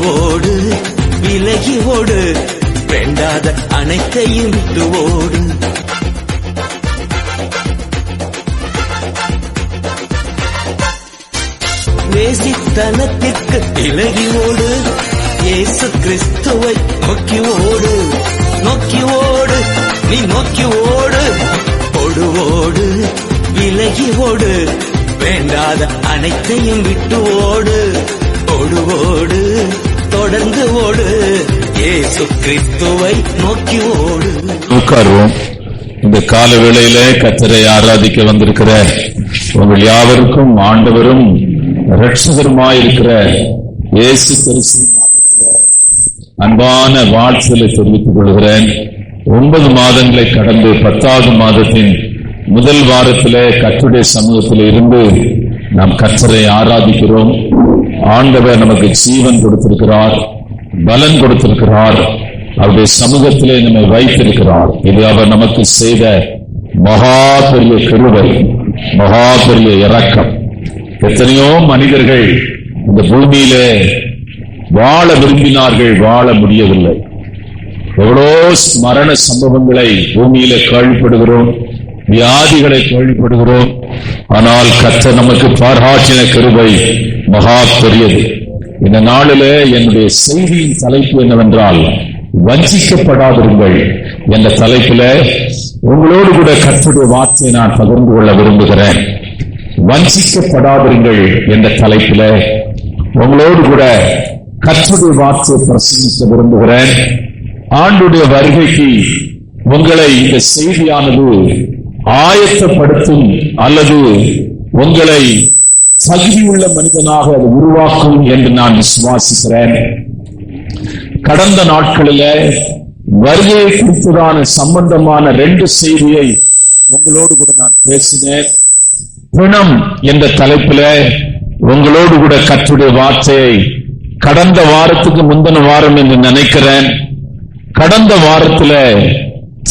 ஓடு விலகி ஓடு, வேண்டாத அனைத்தையும் விட்டு ஓடு. வேசித்தனத்திற்கு விலகி ஓடு, இயேசு கிறிஸ்துவை நோக்கி ஓடு. நோக்கி ஓடு, நீ நோக்கி ஓடு. ஓடு ஓடு விலகி ஓடு, வேண்டாத அனைத்தையும் விட்டு ஓடு. ஓடு ஓடு தொடர்ந்து ஓடு, இயேசு கிறிஸ்துவை நோக்கி ஓடு. உட்காருவோம். இந்த கால வேளையில கர்த்தரை ஆராதிக்க வந்திருக்கிற உங்கள் யாவருக்கும் ஆண்டவரும் இரட்சகருமாயிருக்கிற இயேசு கிறிஸ்துவின் நாமத்திலே அன்பான வாழ்த்துக்களை தெரிவித்துக் கொள்கிறேன். 9 மாதங்களை கடந்து 10வது மாதத்தின் முதல் வாரத்திலே கர்த்தருடைய சமூகத்தில் இருந்து நாம் கர்த்தரை ஆராதிக்கிறோம். ஆண்டவர் நமக்கு ஜீவன் கொடுத்திருக்கிறார், பலன் கொடுத்திருக்கிறார், அவருடைய சமூகத்திலே நம்மை வைத்திருக்கிறார். இது அவர் நமக்கு செய்த மகா பெரிய கிருபை, மகா பெரிய இரக்கம். எத்தனையோ மனிதர்கள் இந்த பூமியிலே வாழ விரும்பினார்கள், வாழ முடியவில்லை. எவ்வளோ மரண சம்பவங்களை பூமியிலே கேள்விப்படுகிறோம், வியாதிகளை கேள்விப்படுகிறோம். ஆனால் கர்த்தர் நமக்கு பாராட்டின கிருபை மகா பெரியது. இந்த நாளிலே என்னுடைய செய்தியின் தலைப்பு என்னவென்றால், வஞ்சிக்கப்படாதிருங்கள் என்ற தலைப்பில உங்களோடு கூட கர்த்தருடைய வார்த்தையை நான் பகிர்ந்து கொள்ள விரும்புகிறேன். வஞ்சிக்கப்படாதிருங்கள் என்ற தலைப்பில உங்களோடு கூட கர்த்தருடைய வார்த்தையை பிரசங்கிக்க விரும்புகிறேன். ஆண்டுடைய வருகைக்கு உங்களை இந்த செய்தியானது ஆயத்தப்படுத்தும் அல்லது உங்களை தகுதியுள்ள மனிதனாக அது உருவாக்கும் என்று நான் விசுவாசிக்கிறேன். கடந்த நாட்களில வருகையை குறித்ததான சம்பந்தமான 2 செய்தியை உங்களோடு கூட நான் பேசினேன். பிணம் என்ற தலைப்பில உங்களோடு கூட கர்த்தருடைய வார்த்தையை கடந்த வாரத்துக்கு முந்தின வாரம் என்று நினைக்கிறேன். கடந்த வாரத்துல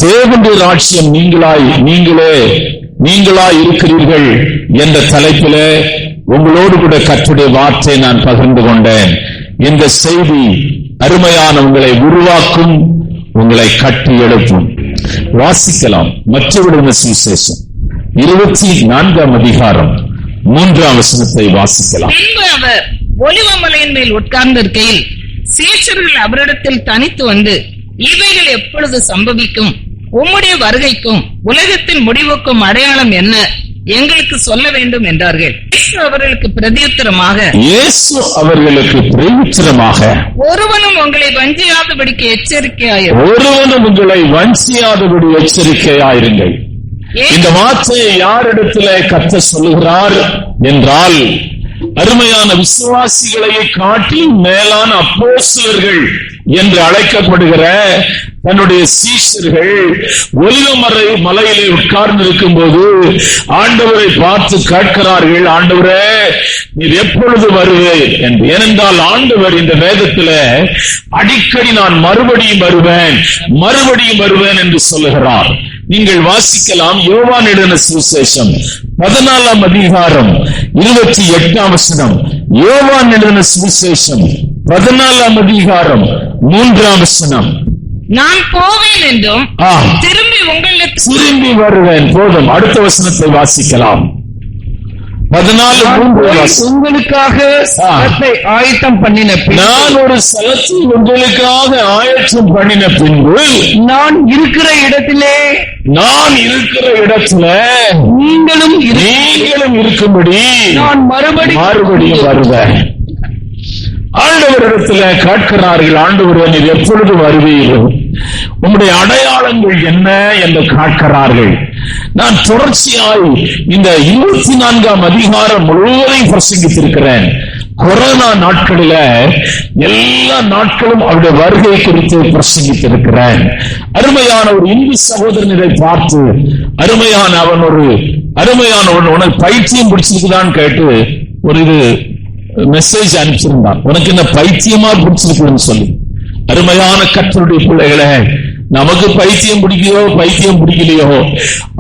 தேவனுடைய ராஜ்யம் நீங்களாய் இருக்கிறீர்கள் என்ற தலைப்பில உங்களோடு கூட கர்த்தருடைய வார்த்தையை நான் பகிர்ந்து கொண்டேன். இந்த செய்தி அருமையான உங்களை உருவாக்கும், உங்களை கட்டி எழுப்பும். வாசிக்கலாம். மற்றவருடைய சுவிசேஷம் 24ஆம் அதிகாரம் 3ஆம் வசனத்தை வாசிக்கலாம். பின்பு அவர் ஒலிவமலையின் மேல் உட்கார்ந்திருக்கையில் சீஷர்கள் அவரிடத்தில் தனித்து வந்து, இவைகள் எப்பொழுது சம்பவிக்கும்? உம்முடைய வருகைக்கும் உலகத்தின் முடிவுக்கும் அடையாளம் என்ன? எங்களுக்கு சொல்ல வேண்டும் என்றார்கள். அவர்களுக்கு பிரதியுத்தரமாக ஒருவனும் உங்களை வஞ்சியாதபடிக்கு எச்சரிக்கையாயிருங்கள். இந்த வார்த்தையை யாரிடத்திலே கர்த்தர் சொல்லுகிறார் என்றால், அருமையான விசுவாசிகளையே காட்டி மேலான அப்போஸ்தலர்கள் என்று அழைக்கப்படுகிற தன்னுடைய சீஷர்கள் ஒலிவமலை மலையிலே உட்கார்ந்து இருக்கும் போது ஆண்டவரை பார்த்து கேட்கிறார்கள், ஆண்டவரே நீர் எப்பொழுது வருவே என்று. ஏனென்றால் ஆண்டவர் இந்த வேதத்துல அடிக்கடி நான் மறுபடியும் வருவேன் என்று சொல்லுகிறார். நீங்கள் வாசிக்கலாம். யோவான் எழுதின சுவிசேஷம் 14ஆம் அதிகாரம் 28ஆம் வசனம். யோவான் எழுதின சுவிசேஷம் 14ஆம் அதிகாரம் 3ஆம் வசனம். நான் போவேன் என்றும் திரும்பி வருவேன். போதும். அடுத்த வசனத்தை வாசிக்கலாம். 14:3. உங்களுக்காக ஸ்தலத்தை ஆயத்தம் பண்ணின பின்பு, நான் ஒரு ஸ்தலத்தை உங்களுக்காக ஆயத்தம் பண்ணின பின்பு, நான் இருக்கிற இடத்திலே நீங்களும் இருக்கும்படி நான் மறுபடியும் வருவேன். ஆண்டவரிடத்துல கேட்கிறார்கள், ஆண்டவரே நீர் எப்பொழுது வருவீர்கள்? உம்முடைய அடையாளங்கள் என்ன என்று கேட்கிறார்கள். நான் தொடர்ச்சியாய் இந்த 24ஆம் அதிகாரம் முழுவதையும் பிரசங்கித்திருக்கிறேன். கொரோனா நாட்களில எல்லா நாட்களும் அவருடைய வருகை குறித்து பிரசங்கித்திருக்கிறேன். அருமையான ஒரு இந்து சகோதரன் இதை பார்த்து, உனக்கு பைத்தியம் பிடிச்சிருக்குதான்னு கேட்டு ஒரு மெசேஜ் அனுப்பிச்சிருந்தான். உனக்கு என்ன பைத்தியமா பிடிச்சிருக்குன்னு சொல்லி. அருமையான கர்த்தருடைய பிள்ளைகளே, நமக்கு பைத்தியம் பிடிக்கலையோ,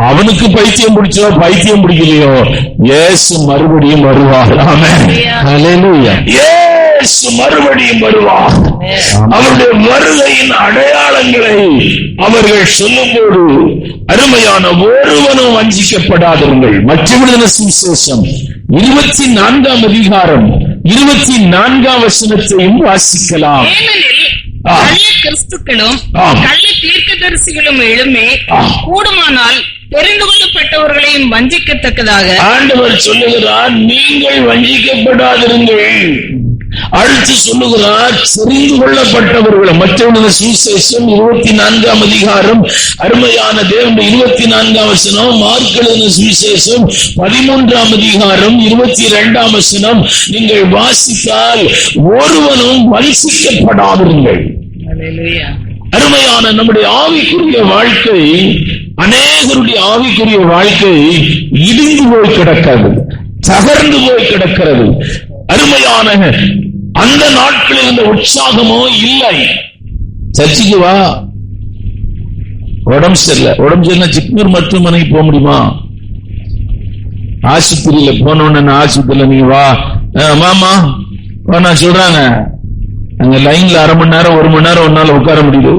அவனுக்கு பைத்தியம் பிடிக்கலையோ, இயேசு மறுபடியும் வருவார். ஆமென். ஹல்லேலூயா. இயேசு மறுபடியும் வருவார். அவருடைய வருகையின் அடையாளங்களை அவர்கள் சொல்லும்போது அருமையான ஒருவனும் வஞ்சிக்கப்படாதவர்கள். மற்றவர்கள சுவிசேஷம் 24ஆம் அதிகாரம் 24ஆம் வசனத்தையும் வாசிக்கலாம். கள்ள கிறிஸ்துக்களும் கள்ள தீர்க்கதரிசிகளும் எழுமே கூடுமானால் தெரிந்து கொள்ளப்பட்டவர்களையும் வஞ்சிக்கத்தக்கதாக ஆண்டவர் சொல்லுகிறார், நீங்கள் வஞ்சிக்கப்படாதிருங்கள். அடுத்து சொல்லுகிறார், தெரிந்து கொள்ளப்பட்டவர்கள். மற்றவர்கள் சுவிசேஷம் 24ஆம் அதிகாரம் அருமையான தேவனுடைய 24ஆம் வசனம். மார்க் எழுதின சுவிசேஷம் 13ஆம் அதிகாரம் 22ஆம் வசனம் நீங்கள் வாசித்தால் ஒருவனும் வஞ்சிக்கப்படாதிருங்கள். அருமையான நம்முடைய ஆவிக்குரிய வாழ்க்கை, அநேகருடைய ஆவிக்குரிய வாழ்க்கை இடிந்து போய் கிடக்கிறது, தகர்ந்து போய் கிடக்கிறது. அருமையான அந்த நாட்களில் இருந்த உற்சாகமோ இல்லை. சர்ச்சைக்கு வா, உடம்பு சரியில்லை ஜிப்மர் மருத்துவமனைக்கு போக முடியுமா? ஆஸ்பத்திரியில போனோன்னு ஆஸ்பத்திரியில நீ வா மாமா போனா சொல்றாங்க, அங்க லைன்ல அரை மணி நேரம் 1 மணி நேரம் ஒன்னால உட்கார முடியுது.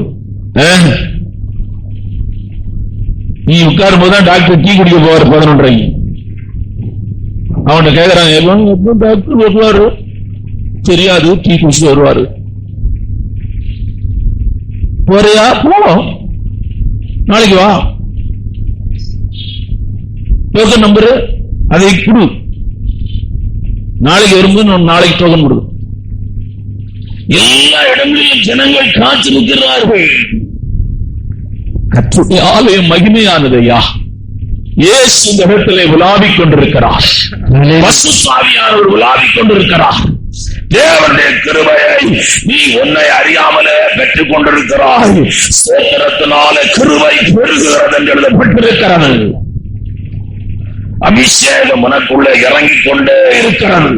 நீ உட்காரும் போதுதான் டாக்டர் டீ குடிக்க போவார் 11:30. அவன்கிட்ட கேக்குறாங்க, எப்போ டாக்டர் வருவாரு? தெரியாது, டீ குடிச்சு வருவாரு. போறியா? போ, நாளைக்கு வா, டோக்கன் நம்பரு அதை கொடு, நாளைக்கு வரும்போது நாளைக்கு டோக்கன் கொடு. எல்லா இடங்களிலும் ஜனங்கள் காத்து நிற்கிறார்கள். கர்த்தருடைய ஆலயம் மகிமையானதையா, இயேசு இந்த இடத்திலே உலாவிக் கொண்டிருக்கிறார். பரிசுத்த ஆவியானவர் உலாவிக் கொண்டிருக்கிறார். தேவனுடைய கிருபையை நீ உன்னை அறியாமலே பெற்றுக் கொண்டிருக்கிறாய். ஸ்தோத்திரத்தினால கிருபை பெருகிறது என்று எழுதப்பட்டிருக்கிறது. அபிஷேகம் உனக்குள்ளே இறங்கிக் கொண்டே இருக்கிறது.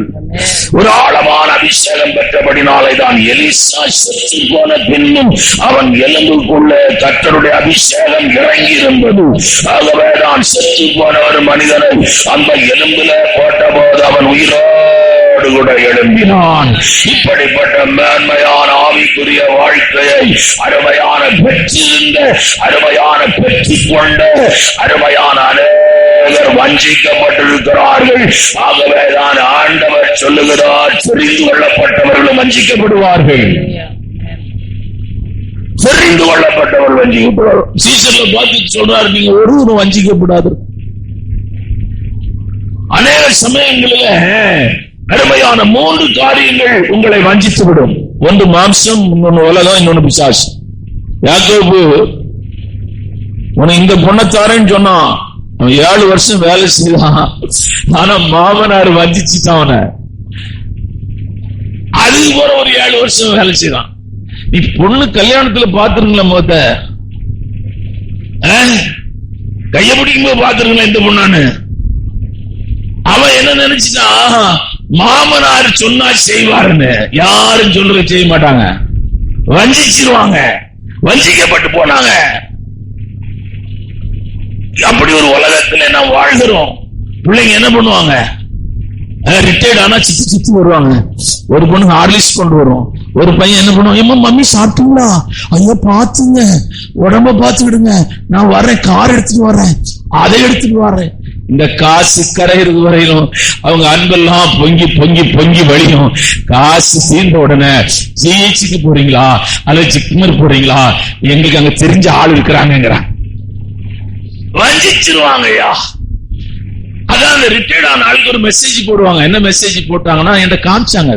ஒரு ஆழமான அபிஷேகம் பெற்றபடினாலே தான் எலிசா செத்து போன பின்னும் அவன் எலும்புக்குள்ளே கர்த்தருடைய அபிஷேகம் இறங்கி இருந்தது. ஆகவேதான் செத்து போன ஒரு மனிதனை அந்த எலும்பில போட்ட போது அவன் உயிரோடு கூட எழும்பினான். இப்படிப்பட்ட மேன்மையான ஆவிக்குரிய வாழ்க்கையை அருமையான பெற்றிருந்த, அருமையான பெற்றுக் கொண்ட, அருமையான வஞ்சிக்கப்பட்டிருக்கிறார்கள். ஆகவேதான் ஆண்டவர் சொல்லுகிறார், தெரிந்து கொள்ளப்பட்டவர்களும் வஞ்சிக்கப்படுவார்கள். தெரிந்து கொள்ளப்பட்டவர்கள் வஞ்சிக்கப்படுவார்கள். சீசர்ல பார்த்து சொல்றாரு, நீங்க ஒருவரும் வஞ்சிக்கப்படாது. அநேக சமயங்களில் அருமையான 3 காரியங்கள் உங்களை வஞ்சித்துவிடும். ஒன்று மாம்சம், இன்னொன்னு உலகம், இன்னொன்னு பிசாசு. யாக்கோபு உனக்கு இந்த பொண்ணத்தாரன்னு சொன்னா, அவன் 7 வருஷம் வேலை செய்தான். ஆனா மாமனார் வஞ்சிச்சுட்டான் அவனை. அது போல ஒரு 7 வருஷம் வேலை செய்தான். நீ பொண்ணு கல்யாணத்துல பாத்துருங்களா? மொத்த கைய பிடிக்கும் போது பாத்துருங்களா இந்த பொண்ணான்னு? அவன் என்ன நினைச்சுட்டா, மாமனார் சொன்னா செய்வாருன்னு. யாரும் சொல்றது செய்ய மாட்டாங்க, வஞ்சிச்சிருவாங்க. வஞ்சிக்கப்பட்டு போனாங்க. அப்படி ஒரு உலகத்துல நாம் வாழ்கிறோம். பிள்ளைங்க என்ன பண்ணுவாங்க, ரிட்டையர்ட் ஆனா சுத்தி வருவாங்க. ஒரு பொண்ணு ஹார்லிக்ஸ் கொண்டு வரும். ஒரு பையன் என்ன பண்ணுவான், ஏமா மம்மி சாப்பிட்டீங்களா? ஐயா பாத்துங்க, உடம்ப பாத்துக்கிடுங்க, நான் வர்றேன், கார் எடுத்துட்டு வர்றேன், அதை எடுத்துட்டு வர்றேன். இந்த காசு கரையிறது வரையிலும் அவங்க அன்பெல்லாம் பொங்கி பொங்கி பொங்கி வழியும். காசு தீர்ந்த உடனே ஜிஹெச்சுக்கு போறீங்களா அல்லது ஜிப்மர் போறீங்களா, எங்களுக்கு அங்க தெரிஞ்ச ஆள் இருக்கிறாங்கிறான். வஞ்சிச்சிருவாங்கய்யா. அதான் அந்த ரிட்டையர்ட் ஆன ஆளுக்கு ஒரு மெசேஜ் போடுவாங்க. என்ன மெசேஜ் போட்டாங்கன்னா, என்கிட்ட காமிச்சாங்க,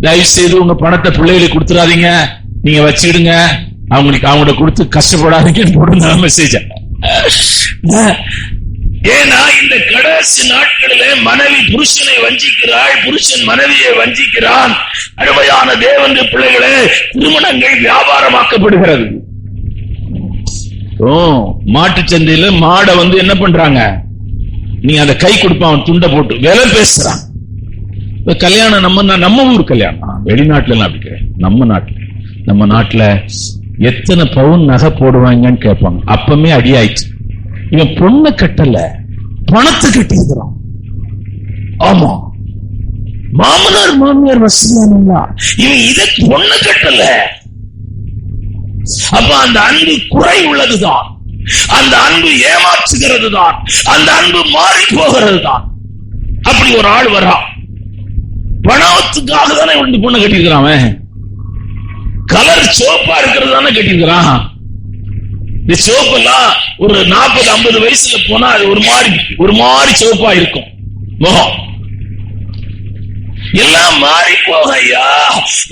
தயவு செய்து உங்க பணத்தை பிள்ளைகளுக்கு கொடுத்துடாதீங்க, நீங்க வச்சுக்கிடுங்க, அவங்கள்ட்ட கொடுத்து கஷ்டப்படாதீங்கன்னு போடுங்க மெசேஜ். ஏன்னா இந்த கடைசி நாட்களிலே மனைவி புருஷனை வஞ்சிக்கிறாள், புருஷன் மனைவியை வஞ்சிக்கிறான். அருமையான தேவனுடைய பிள்ளைகளே, திருமணங்கள் வியாபாரமாக்கப்படுகிறது. மாட்டு சந்தையில மாடை என்ன பண்றாங்க, நீ அந்த கை கொடுப்பான் துண்டை போட்டு விலை பேசுறான். கல்யாணம் நம்ம ஊர் கல்யாணம், வெளிநாட்டுல அப்படி கிடையாது. நம்ம நாட்டுல எத்தனை பவுன் நகை போடுவாங்கன்னு கேட்பாங்க. அப்பமே அடி ஆயிடுச்சு. இவன் பொண்ணை கட்டல, பணத்தை கட்டிருக்கிறான். ஆமா, மாமனார் மாமியார் வசதியானவங்களா? இவன் இதை பொண்ணு கட்டல. அப்ப அந்த அன்பு குறை உள்ளதுதான், அந்த அன்பு ஏமாற்றுகிறது தான், அந்த அன்பு மாறி போகிறது தான். அப்படி ஒரு ஆள் வரா, பணத்துக்காக தானே வந்து பொண்ணு கட்டிருக்கிறான். கலர் சோப்பா இருக்கிறது தானே கட்டிருக்கிறான். இந்த சோப்பு எல்லாம் ஒரு 40-50 வயசுல போனா அது ஒரு மாதிரி சோப்பா இருக்கும் முகம். எல்லாம் மாறி போக ஐயா,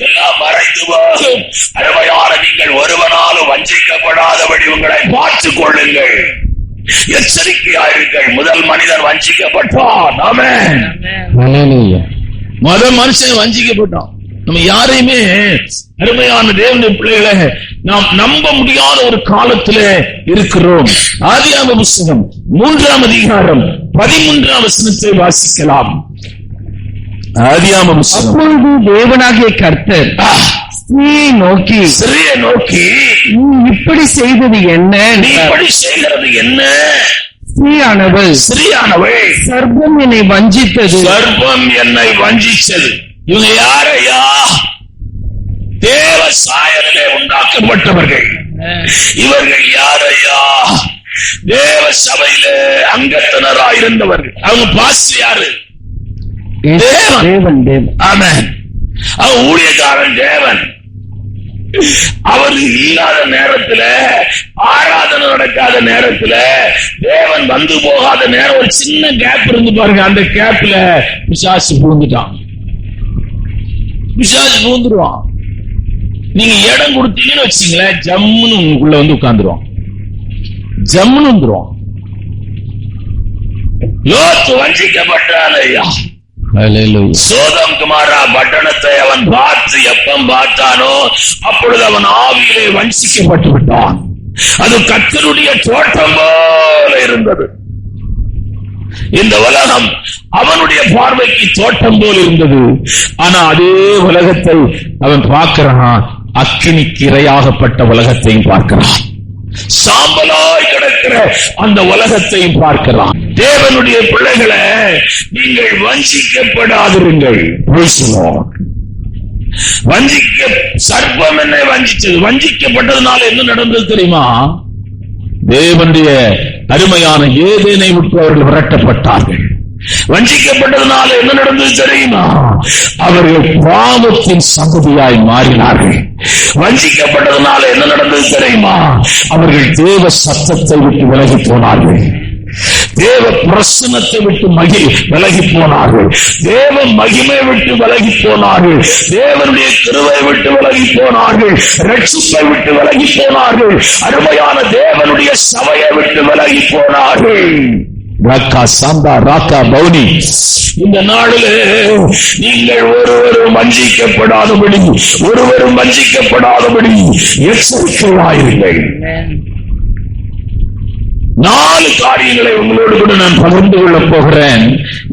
எல்லாம் மறைந்து போகும். அருமையான நீங்கள் ஒருவனாலும் வஞ்சிக்கப்படாதபடி உங்களை பார்த்துக் கொள்ளுங்கள், எச்சரிக்கையாயிருங்கள். முதல் மனிதன் வஞ்சிக்கப்பட்டான். ஆமென். முதல் மனுஷன் வஞ்சிக்கப்பட்டான். நம்ம யாரையுமே அருமையான தேவனுடைய பிள்ளைகளை நாம் நம்ப முடியாத ஒரு காலத்துல இருக்கிறோம். ஆதியாகம புத்தகம் 3ஆம் அதிகாரம் 13ஆம் வசனத்தை வாசிக்கலாம். ஆதியாகம புத்தகம். அப்பொழுது தேவனாகிய கர்த்தர் ஸ்திரியை நோக்கி நீ இப்படி செய்தது என்ன? இப்படி செய்கிறது என்ன? ஸ்திரியானவள் சர்ப்பம் என்னை வஞ்சித்தது. சர்ப்பம் என்னை வஞ்சித்தது. இவங்க யாரையா? தேவ சாயலிலே உண்டாக்கப்பட்டவர்கள். இவர்கள் யாரையா? தேவ சபையிலே அங்கத்தினராயிருந்தவர்கள். அவங்க பாஸ்டர் யாரு? தேவன். ஆமென். அவன் ஊழியக்காரன் தேவன். அவர் இல்லாத நேரத்துல, ஆராதனை நடக்காத நேரத்துல, தேவன் வந்து போகாத நேரம் ஒரு சின்ன கேப் இருந்து பாருங்க. அந்த கேப்ல பிசாசு பூந்துட்டான். பிசாசு பூந்துருவான். நீங்க இடம் கொடுத்தீங்கன்னு வச்சீங்களேன், ஜம்முன்னு உங்களுக்குள்ள வந்து உட்கார்ந்துருவான். ஜம்முன்னு வந்துருவான். லோத்து வஞ்சிக்கப்பட்டான் ஐயா. சோதம் குமாரா பட்டணத்தை அவன் பார்த்து எப்பம் பார்த்தானோ அப்பொழுது அவன் ஆவியிலே வஞ்சிக்கப்பட்டு விட்டான். அது கர்த்தருடைய தோட்டம் போல இருந்தது. இந்த உலகம் அவனுடைய பார்வைக்கு தோட்டம் போல் இருந்தது. ஆனா அதே உலகத்தை அவன் பார்க்கிறான். அக்கினிக்கு இரையாகப்பட்ட உலகத்தையும் பார்க்கிறான். சாம்பலாய் கிடக்கிற அந்த உலகத்தையும் பார்க்கிறான். தேவனுடைய பிள்ளைகளை நீங்கள் வஞ்சிக்கப்படாதிருங்கள். சர்ப்பம் என்னை வஞ்சிச்சது. வஞ்சிக்கப்பட்டதுனால என்ன நடந்தது தெரியுமா? தேவனுடைய அருமையான ஏதேனை விட்டு அவர்கள் விரட்டப்பட்டார்கள். வஞ்சிக்கப்பட்டதுனால என்ன நடந்தது தெரியுமா? அவர்கள் பாவத்தின் சந்ததியாய் மாறினார்கள். வஞ்சிக்கப்பட்டதுனால என்ன நடந்தது தெரியுமா? அவர்கள் தேவ சத்தத்தை விட்டு விலகி போனார்கள். தேவ பிரசன்னத்தை விட்டு விலகி போனார்கள். தேவ மகிமை விட்டு விலகி போனார்கள். தேவனுடைய கிருபை விட்டு விலகி போனார்கள். ரட்சிப்பை விட்டு விலகி போனார்கள். அருமையான தேவனுடைய சபையை விட்டு விலகி போனார்கள். ராக்கா சாந்தா ராக்கா பவுனி. இந்த நாளில் நீங்கள் ஒருவரும் வஞ்சிக்கப்படாதபடி எச்சரிக்கையாயிருங்கள். 4 காரியங்களை உங்களோடு கூட நான் பகிர்ந்து கொள்ள போகிறேன்.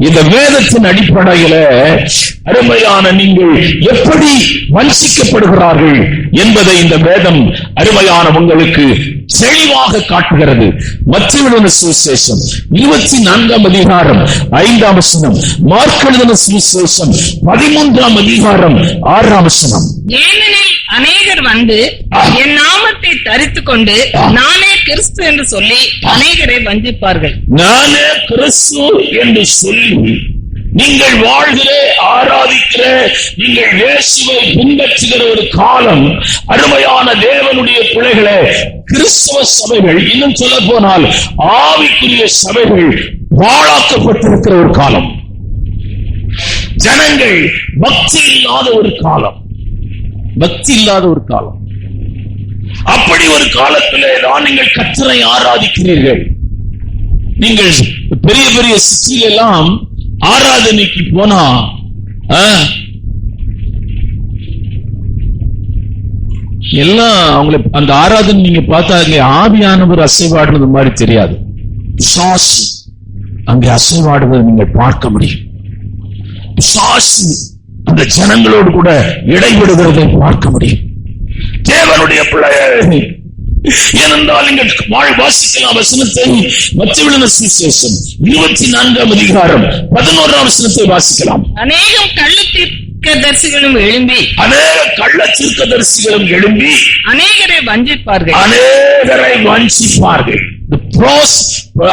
இந்த வேதத்தின் அடிப்படையில அருமையான நீங்கள் எப்படி வஞ்சிக்கப்படுகிறார்கள் என்பதை இந்த வேதம் அருமையான உங்களுக்கு தெளிவாக காட்டுகிறது. மத்தேயு சுவிசேஷம் 24ஆம் அதிகாரம் 5ஆம் வசனம், மார்க் எழுதின சுவிசேஷம் 13ஆம் அதிகாரம் 6ஆம் வசனம். ஏனெனில் அநேகர் வந்து என் நாமத்தை தரித்துக் கொண்டு நானே கிறிஸ்து என்று சொல்லி அநேகரை வஞ்சிப்பார்கள். நானே கிறிஸ்து என்று சொல்லி நீங்கள் வாழ்கிற, ஆராதிக்கிற, நீங்கள் இயேசுவை பின்பற்றுகிற ஒரு காலம். அருமையான தேவனுடைய பிள்ளைகளே, கிறிஸ்தவ சபைகள், இன்னும் சொல்ல போனால் ஆவிக்குரிய சபைகள் பாழாக்கப்பட்டிருக்கிற ஒரு காலம். ஜனங்கள் பக்தி இல்லாத ஒரு காலம். அப்படி ஒரு காலத்திலே தான் நீங்கள் கர்த்தரை ஆராதிக்கிறீர்கள். நீங்கள் பெரிய பெரிய சிட்டில எல்லாம் ஆராதனைக்கு போனா எல்லாம் அவங்களை அந்த ஆராதனை நீங்க பார்த்தா ஆவியானவர் அசைவாடுறது மாதிரி தெரியாது. பிசாசு அங்கே அசைவாடுவதை நீங்கள் பார்க்க முடியும். பிசாசு அந்த ஜனங்களோடு கூட இடைவிடுகிறதை பார்க்க முடியும். தேவனுடைய பிள்ளையை ஏனென்றால் நீங்கள் வாசிக்கலாம் வசனத்தை. மத்தேயு சுவிசேஷம் 24ஆம் அதிகாரம் 11ஆம் வசனத்தை வாசிக்கலாம். அநேகம் கள்ள தீர்க்கதரிசிகளும் எழும்பி அநேகரை வஞ்சிப்பார்கள்.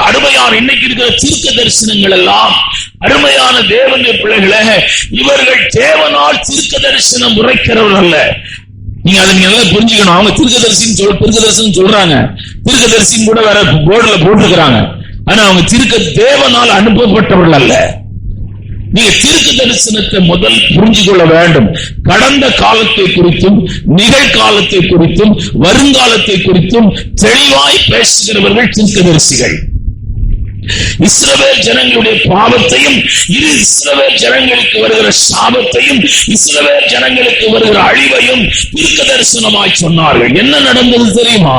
அருமையான இன்னைக்கு இருக்கிற தீர்க்க தரிசனங்கள் எல்லாம் அருமையான தேவனுடைய பிள்ளைகளே, இவர்கள் தேவனால் தீர்க்க தரிசனம் உரைக்கிறவர்கள் அல்ல. நீங்க அதை நல்லா புரிஞ்சுக்கணும். அவங்க தீர்க்க தரிசனம் சொல்றாங்க, தீர்க்க தரிசனம் கூட வேற போர்டுல போட்டுக்கிறாங்க. ஆனா அவங்க தேவனால் அனுப்பப்பட்டவர்கள் அல்ல. நீங்க தீர்க்க தரிசனத்தை முதல் புரிஞ்சு கொள்ள வேண்டும். கடந்த காலத்தை குறித்தும் நிகழ்காலத்தை குறித்தும் வருங்காலத்தை குறித்தும் தெளிவாய் பேசுகிறவர்கள் தீர்க்கதரிசிகள். இஸ்ரவேல் ஜனங்களுடைய பாவத்தையும் இஸ்ரவேல் ஜனங்களுக்கு வருகிற சாபத்தையும் இஸ்ரவேல் ஜனங்களுக்கு வருகிற அழிவையும் தீர்க்க தரிசனமாய் சொன்னார்கள். என்ன நடந்தது தெரியுமா?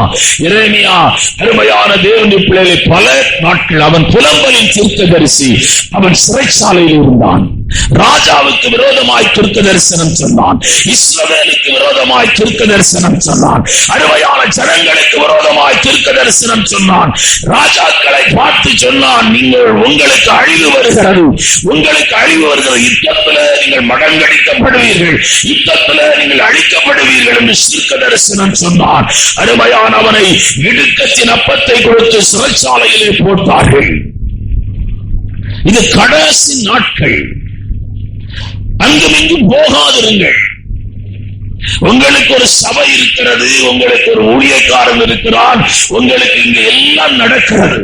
எரேமியா அருமையான தேவனுடைய பிள்ளைகளை பல நாட்கள் அவன் புலம்பலின் தீர்க்கதரிசி. அவன் சிறைச்சாலையில் இருந்தான். ராஜாவுக்கு விரோதமாய் தீர்க்க தரிசனம் சொன்னான். இஸ்ரவேலுக்கு விரோதமாய் தீர்க்க தரிசனம் சொன்னான். அருமையான ஜனங்களுக்கு விரோதமாய் தீர்க்க தரிசனம் சொன்னான். ராஜாக்களை பார்த்து சொன்னான், உங்களுக்கு அழிவு வருகிறது, உங்களுக்கு அழிவு வருகிறது. யுத்தத்தில் நீங்கள் மடங்கடிக்கப்படுவீர்கள், யுத்தத்தில் நீங்கள் அழிக்கப்படுவீர்கள் என்று தீர்க்க தரிசனம் சொன்னான். அருமையான அவனை இடுக்கத்தின் அப்பத்தை கொடுத்து சிறைச்சாலையிலே போட்டார்கள். இது கடைசி நாட்கள். அங்கும் இங்கும் போகாதிருங்கள். உங்களுக்கு ஒரு சபை இருக்கிறது, உங்களுக்கு ஒரு ஊழியக்காரன் இருக்கிறான், உங்களுக்கு இங்க எல்லாம் நடக்கிறது,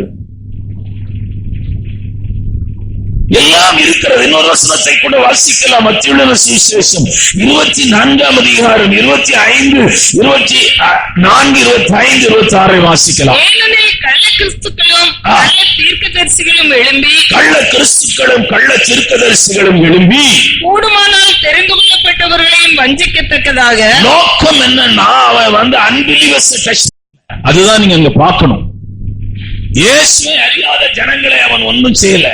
எல்லாம் இருக்கிறது. இன்னொரு வசனத்தை கூட வாசிக்கலாம். மத்தேயு சுவிசேஷம் 24ஆம் அதிகாரம் 25, 24, 25, 26 வாசிக்கலாம். கள்ள தீர்க்கதரிசிகளும் எழும்பி கூடுமானால் தெரிந்து கொள்ளப்பட்டவர்களையும் வஞ்சிக்கத்தக்கதாக. நோக்கம் என்னன்னா, அவன் அன்பிலீவர்ஸ் டெஸ்ட். அதுதான் நீங்க அங்க பார்க்கணும். இயேசுவை அறியாத ஜனங்களை அவன் ஒன்றும் செய்யல.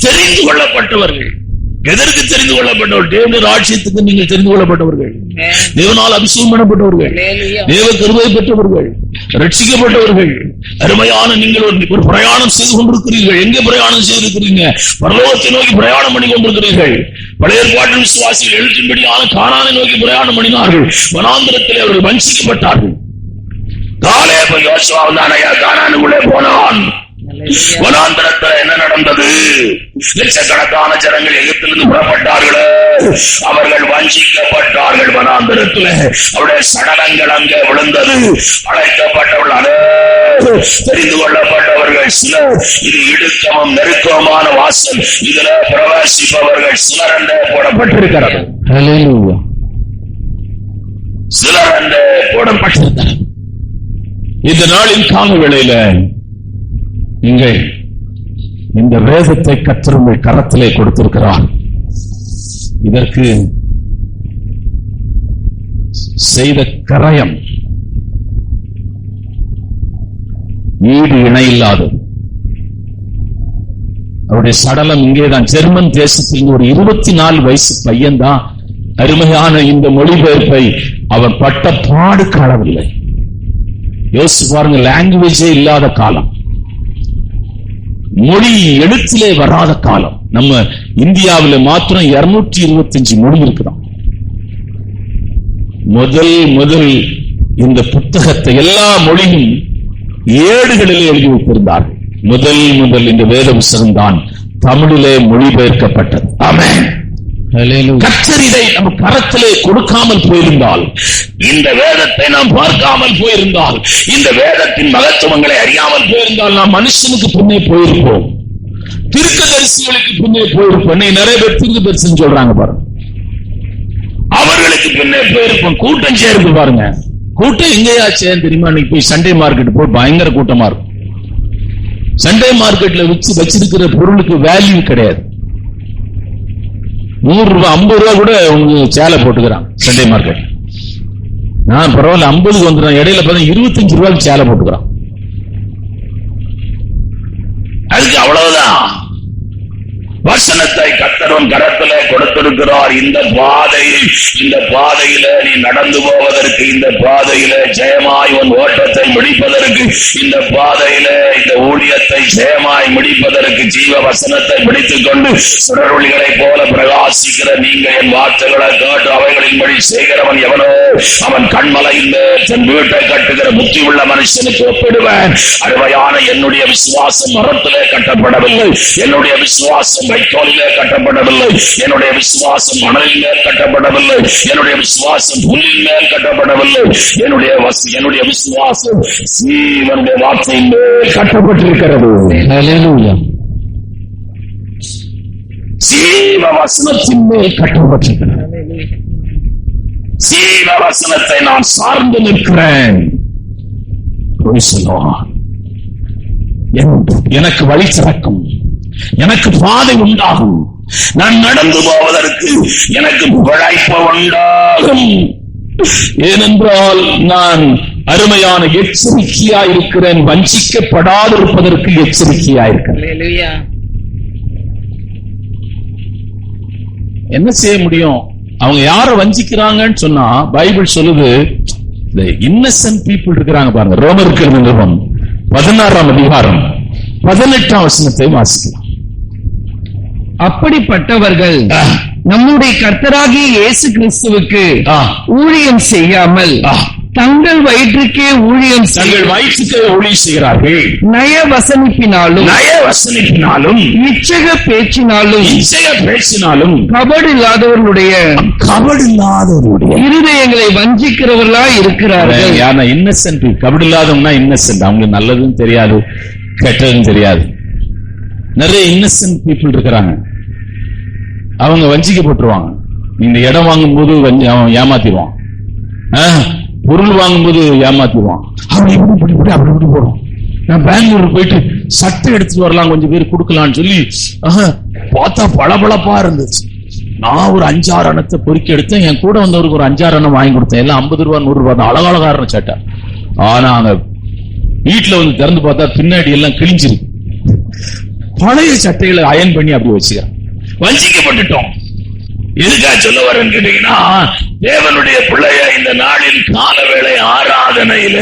தெரிந்து கொள்ளப்பட்டவர்கள். எதற்கு தெரிந்து கொள்ளப்பட்டவர்கள்? தேவனுடைய ராஜ்யத்துக்கு நீங்கள் தெரிந்து கொள்ளப்பட்டவர்கள், தேவனால் அபிஷேகம் பண்ணப்பட்டவர்கள், தேவ கிருபை பெற்றவர்கள், ரட்சிக்கப்பட்டவர்கள். அருமையான நீங்கள் ஒரு பிரயாணம் செய்து கொண்டிருக்கிறீர்கள். எங்கே பிரயாணம் செய்திருக்கிறீங்க? பரலோகத்தை நோக்கி பிரயாணம் பண்ணி கொண்டிருக்கிறீர்கள். பழைய ஏற்பாட்டின் விசுவாசிகள் எழுத்தின்படியான கானானை நோக்கி பிரயாணம் பண்ணினார்கள். வனாந்திரத்தில் அவர்கள் வஞ்சிக்கப்பட்டார்கள். காலேப் யோசுவா கானானுக்குள்ளே போனான். வனாந்திரத்தில் என்ன நடந்தது? லட்சக்கணக்கான ஜனங்கள் எகிப்திலிருந்து புறப்பட்டார்களே, அவர்கள் வஞ்சிக்கப்பட்டார்கள். வனாந்திரத்தில் அவருடைய சடலங்கள் அங்கே விழுந்தது. அழைக்கப்பட்டவர்கள் தெரிந்து கொள்ளப்பட்டவர்கள் சிலர். இது இடுக்கமும் நெருக்கமான வாசல். இதில் பிரவேசிப்பவர்கள் சிலர் என்றே போடப்பட்டிருக்கிறது. சிலர் என்றே போடப்பட்டிருக்கிறது. இந்த நாளின் கால வேளையில நீங்கள் இந்த வேதத்தை கர்த்தர் உங்கள் கரத்திலே கொடுத்திருக்கிறார். இதற்கு செய்த கரயம் ஈடு இணையில்லாதது. அவருடைய சடலம் இங்கேதான் ஜெர்மன் தேசத்தில் ஒரு 24 வயசு பையன்தான் அருமையான இந்த மொழிபெயர்ப்பை அவன் பட்ட பாடு காணவில்லை. யோசிச்சு பாருங்க, லாங்குவேஜே இல்லாத காலம், மொழி எழுத்திலே வராத காலம். நம்ம இந்தியாவில் மாத்திரம் 225 மொழி இருக்குதான். முதல் இந்த புத்தகத்தை எல்லா மொழியும் ஏடுகளிலே எழுதி வைத்திருந்தார்கள். முதல் இந்த வேத புத்தகம் தான் தமிழிலே மொழிபெயர்க்கப்பட்டது. ஆமென். கர்த்தர் இதை நம்ம கரத்திலே கொடுக்காமல் போயிருந்தால், இந்த வேதத்தை நாம் பார்க்காமல் போயிருந்தால், இந்த வேதத்தின் மகத்துவங்களை அறியாமல் போயிருந்தால், நாம் மனுஷனுக்கு பின்னே போயிருப்போம், தீர்க்கதரிசிகளுக்கு பின்னே போயிருப்போம். நிறைய பேர் தீர்க்க தரிசனம் சொல்றாங்க பாருங்க, அவர்களுக்கு பின்னே போயிருப்போம். கூட்டம் சேர்ந்து பாருங்க, கூட்டம் எங்கேயாச்சே தெரியுமா? இன்னைக்கு போய் சண்டே மார்க்கெட் போய் பயங்கர கூட்டமா இருக்கும். சண்டே மார்க்கெட்ல வச்சிருக்கிற பொருளுக்கு வேல்யூ கிடையாது. 100 ரூபாய் 50 ரூபாய் கூட உங்களுக்கு சேலை போட்டுக்கிறான் சண்டே மார்க்கெட். நான் பரவாயில்ல 50க்கு வந்துடுறேன், இடையில பார்த்தா 25 ரூபாய்க்கு சேலை போட்டுக்கிறான். அதுக்கு அவ்வளவுதான். வசனத்தை கர்த்தர் கரத்திலே கொடுத்திருக்கிறார். இந்த பாதை இந்த பாதையில நீ நடந்து போவதற்கு, இந்த பாதையில ஜெயமாய் உன் ஓட்டத்தை முடிப்பதற்கு, இந்த பாதையில இந்த ஊழியத்தை ஜெயமாய் முடிப்பதற்கு ஜீவ வசனத்தை பிடித்துக் கொண்டு சுடரொளிகளை போல பிரகாசிக்கிற நீங்க என் வார்த்தைகளை கேட்டு அவைகளின்படி செய்கிறவன் எவனோ அவன் கண்மலையில் தன் வீட்டை கட்டுகிற புத்தி உள்ள மனுஷனுக்கு ஒப்பிடுவேன். அருமையான என்னுடைய விசுவாசம் மரத்திலே கட்டப்படவில்லை, என்னுடைய விசுவாசம் வைக்கோலிலே கட்டப்படவில்லை, என்னுடைய விசுவாசம் மணலின் மேல் கட்டப்படவில்லை, என்னுடைய விசுவாசம் புல்லின் மேல் கட்டப்படவில்லை, என்னுடைய விசுவாசம் ஜீவனுடைய வார்த்தையின் மேல் கட்டப்பட்டிருக்கிறது. ஹல்லேலூயா. ஜீவ வசனத்தின் மேல் கட்டப்பட்டிருக்கிறது. ஜீவ வசனத்தை நான் சார்ந்து நிற்கிறேன். எனக்கு வழி திறக்கும், எனக்கு பாதை உண்டாகும், நான் நடந்து போவதற்கு எனக்கு பிழைப்பு உண்டாகும். ஏனென்றால் நான் அருமையான எச்சரிக்கையா இருக்கிறேன், வஞ்சிக்கப்படாதிருப்பதற்கு எச்சரிக்கையா இருக்கிறேன். என்ன செய்ய முடியும்? அவங்க யார வஞ்சிக்கிறாங்கன்னு சொன்னா பைபிள் சொல்லுது, இந்த இன்னசென்ட் பீப்புள் இருக்கிறாங்க பாருங்க. ரோமருக்கு நிருபம் 16ஆம் அதிகாரம் 18ஆம் வசனத்தை வாசிக்கலாம். அப்படிப்பட்டவர்கள் நம்முடைய கர்த்தராகிய இயேசு கிறிஸ்துவுக்கு ஊழியம் செய்யாமல் தங்கள் வயிற்றுக்கே ஊழியம் செய்கிறார்கள். நயவசனிப்பினாலும் இச்சக பேச்சினாலும் கபடில்லாதவர்களுடைய இருதயங்களை வஞ்சிக்கிறவர்களா இருக்கிறார்கள். இன்னசென்ட் கபடில்லாதவங்கன்னா இன்னசென்ட், அவங்களுக்கு நல்லதும் தெரியாது கெட்டதும் தெரியாது. நிறைய இன்னசென்ட் பீப்புள் இருக்கிறாங்க, அவங்க வஞ்சிக்கப்பட்டுருவாங்க. இந்த இடம் வாங்கும் போது அவன் ஏமாத்திடுவான், பொருள் வாங்கும்போது ஏமாத்திடுவான். அவன் இப்படி அப்படி போறோம். நான் பெங்களூர் போயிட்டு சட்டை எடுத்துட்டு வரலாம், கொஞ்சம் பேர் கொடுக்கலான்னு சொல்லி பார்த்தா பளபளப்பா இருந்துச்சு. நான் ஒரு 5-6 அணத்தை பொறுக்கி எடுத்தேன், என் கூட வந்தவருக்கு ஒரு 5-6 அணம் வாங்கி கொடுத்தேன். எல்லாம் 50 ரூபா 100 ரூபா தான், அழகழகான சட்டை. ஆனா அங்க வீட்டுல வந்து திறந்து பார்த்தா பின்னாடி எல்லாம் கிழிஞ்சிருக்கு. பழைய சட்டைகளை அயன் பண்ணி அப்படி வச்சுக்கிறேன். வஞ்சிக்கப்பட்டுட்டோம். எதுக்காக சொல்ல வரேன்னு கேட்டீங்கன்னா, தேவனுடைய பிள்ளைய இந்த நாளில் காலவேளை ஆராதனையில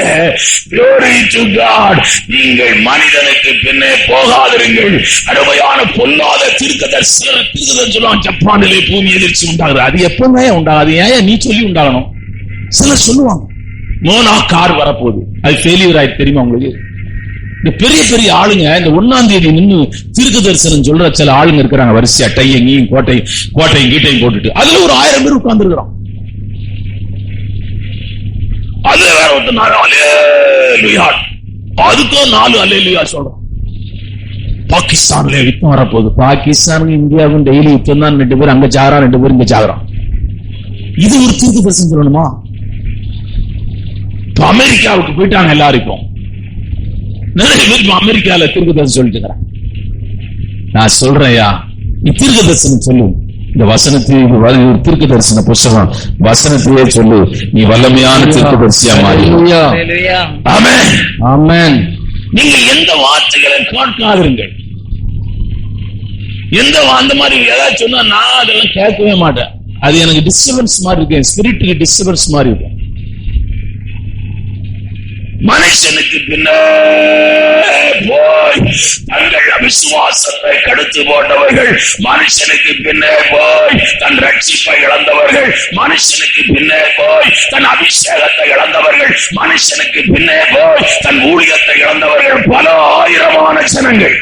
glory to God, நீங்கள் மனிதனுக்கு பின்னே போகாதிருங்கள். அருமையான பொல்லாத தீர்க்கதரிசனம் சொல்லுவான், ஜப்பானிலே பூமி எதிர்ச்சி உண்டாகுது. அது எப்பவுமே உண்டாகாது, ஏன் நீ சொல்லி உண்டாகணும்? சிலர் சொல்லுவாங்க மோனா கார் வரப்போகுது, அது ஃபெயிலியர் ஆயிட்டு தெரியுமா உங்களுக்கு? இந்த பெரிய பெரிய ஆளுங்க இந்த 1ஆம் தேதி நின்று தீர்க்க தரிசனம் சொல்ற சில ஆளுங்க இருக்கிறாங்க, வரிசையா டையையும் கோட்டையும் கீட்டையும் போட்டுட்டு. அதுல ஒரு 1000 பேர் உட்கார்ந்து இருக்கிறோம். அதுல வேற ஒருத்தர் அதுக்கும் 4 அல்லேலூயா சொல்றோம். பாகிஸ்தான்ல யுத்தம் வரப்போகுது. பாகிஸ்தானுக்கு இந்தியாவுக்கும் டெய்லி யுத்தம் தான். 2 பேர் அங்க சாகுறான், 2 பேர் இங்க சாகுறான். இது ஒரு தீர்க்க தரிசனம் சொல்லணுமா? இப்ப அமெரிக்காவுக்கு போயிட்டாங்க எல்லாருக்கும். நிறைய பேர் அமெரிக்கால தீர்க்க தரிசனம் சொல்லிட்டு. நான் சொல்றேன்யா, நீ தீர்க்க தரிசனம் சொல்லு. இந்த வசனத்தை தீர்க்க தரிசன புஸ்தகம் வசனத்தையே சொல்லு. நீ வல்லமையான தீர்க்க தரிசியா மாறி. ஆமென் ஆமென். நீங்கள் எந்த வார்த்தைகளை கேட்காதிருங்கள். அந்த மாதிரி ஏதாவது சொன்னா நான் அதெல்லாம் கேட்கவே மாட்டேன். அது எனக்கு டிஸ்டர்பன்ஸ் மாதிரி இருக்கு, ஸ்பிரிட்டுக்கு டிஸ்டர்பன்ஸ் மாதிரி இருக்கு. மனுஷனுக்கு பின்னே போய் தங்கள் அவிசுவாசத்தை கடுத்து போட்டவர்கள், மனுஷனுக்கு பின்னே போய் தன் ரட்சிப்பை இழந்தவர்கள், மனுஷனுக்கு பின்னே போய் தன் அபிஷேகத்தை இழந்தவர்கள், மனுஷனுக்கு பின்னே போய் தன் ஊழியத்தை இழந்தவர்கள் பல ஆயிரமான ஜனங்கள்.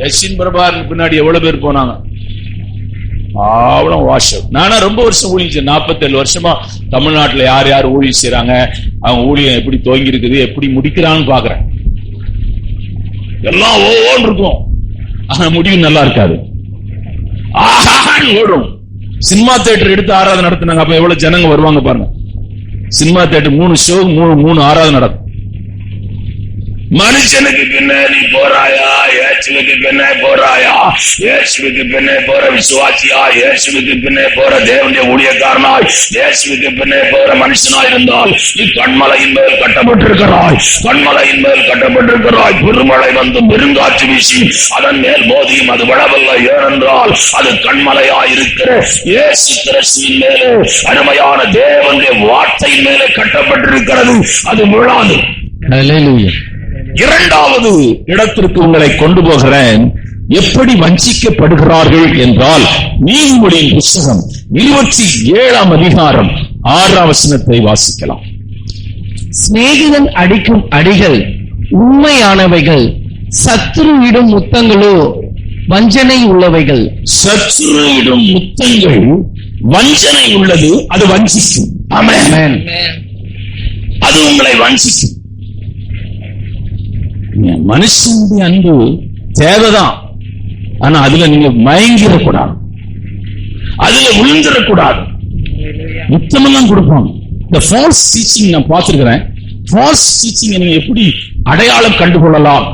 யசின் பிரபாகரன் பின்னாடி எவ்வளவு பேர் போனாங்க? அவ்வளவு வாஷம். நானா ரொம்ப வருஷம் ஊழியம், 47 வருஷமா தமிழ்நாட்டுல யார் யார் ஊழியம் செய்யறாங்க, அவங்க ஊழியம் எப்படி துவங்கி இருக்குது, எப்படி முடிக்கிறான்னு பாக்குறேன். எல்லாம் ஓன்னு இருக்கும், ஆனா முடிவு நல்லா இருக்காது. ஓடும். சினிமா தியேட்டர் எடுத்து ஆராதனை நடத்தினாங்க, அப்ப எவ்வளவு ஜனங்க வருவாங்க பாருங்க. சினிமா தியேட்டர் 3 ஷோ 3 ஆராதனை நடக்கும். மனுஷனுக்கு பின்னே நீ போறாயா, இயேசுவுக்கு பின்னே போறாயா? இயேசுவுக்கு பின்னே போற விசுவாசியா, இயேசுவுக்கு பின்னே போற தேவனுடைய ஊழியக்காரனாய், இயேசுவுக்கு பின்னே போற மனுஷனா இருந்தால் நீ கண்மலையின் மேல் கட்டப்பட்டிருக்கிறாய். கண்மலையின் மேல் கட்டப்பட்டிருக்கிறாய். பெருமழை வந்து பெருங்காற்று வீசி அதன் மேல் மோதியும் அது விழவில்லை. ஏனென்றால் அது கண்மலையாய் இருக்கிற இயேசு கிறிஸ்துவின் மேலே, அருமையான தேவனுடைய வார்த்தையின் மேலே கட்டப்பட்டிருக்கிறது. அது விழாது. ஹல்லேலூயா. இரண்டாவது இடத்திற்கு உங்களை கொண்டு போகிறேன். எப்படி வஞ்சிக்கப்படுகிறார்கள் என்றால், நீதிமொழியின் புஸ்தகம் 27ஆம் அதிகாரம் 6ஆம் வசனத்தை வாசிக்கலாம். சிநேகிதன் அடிக்கும் அடிகள் உண்மையானவைகள், சத்துருவிடும் முத்தங்களோ வஞ்சனை உள்ளவைகள். சத்துருவிடும் முத்தங்கள் வஞ்சனை உள்ளது, அது வஞ்சிக்கும். ஆமென். அது உங்களை வஞ்சிக்கும். மனுஷனுடைய அன்பு தேவைதான், ஆனா அதுல நீங்க மயங்கிடக்கூடாது, அதுல விழுந்துடக்கூடாது. முத்தமெல்லாம் கொடுப்பாங்க. இந்த ஃபால்ஸ் டீச்சிங் நான் பார்த்திருக்கிறேன். ஃபால்ஸ் டீச்சிங் நீங்க எப்படி அடையாளம் கண்டுகொள்ளலாம்,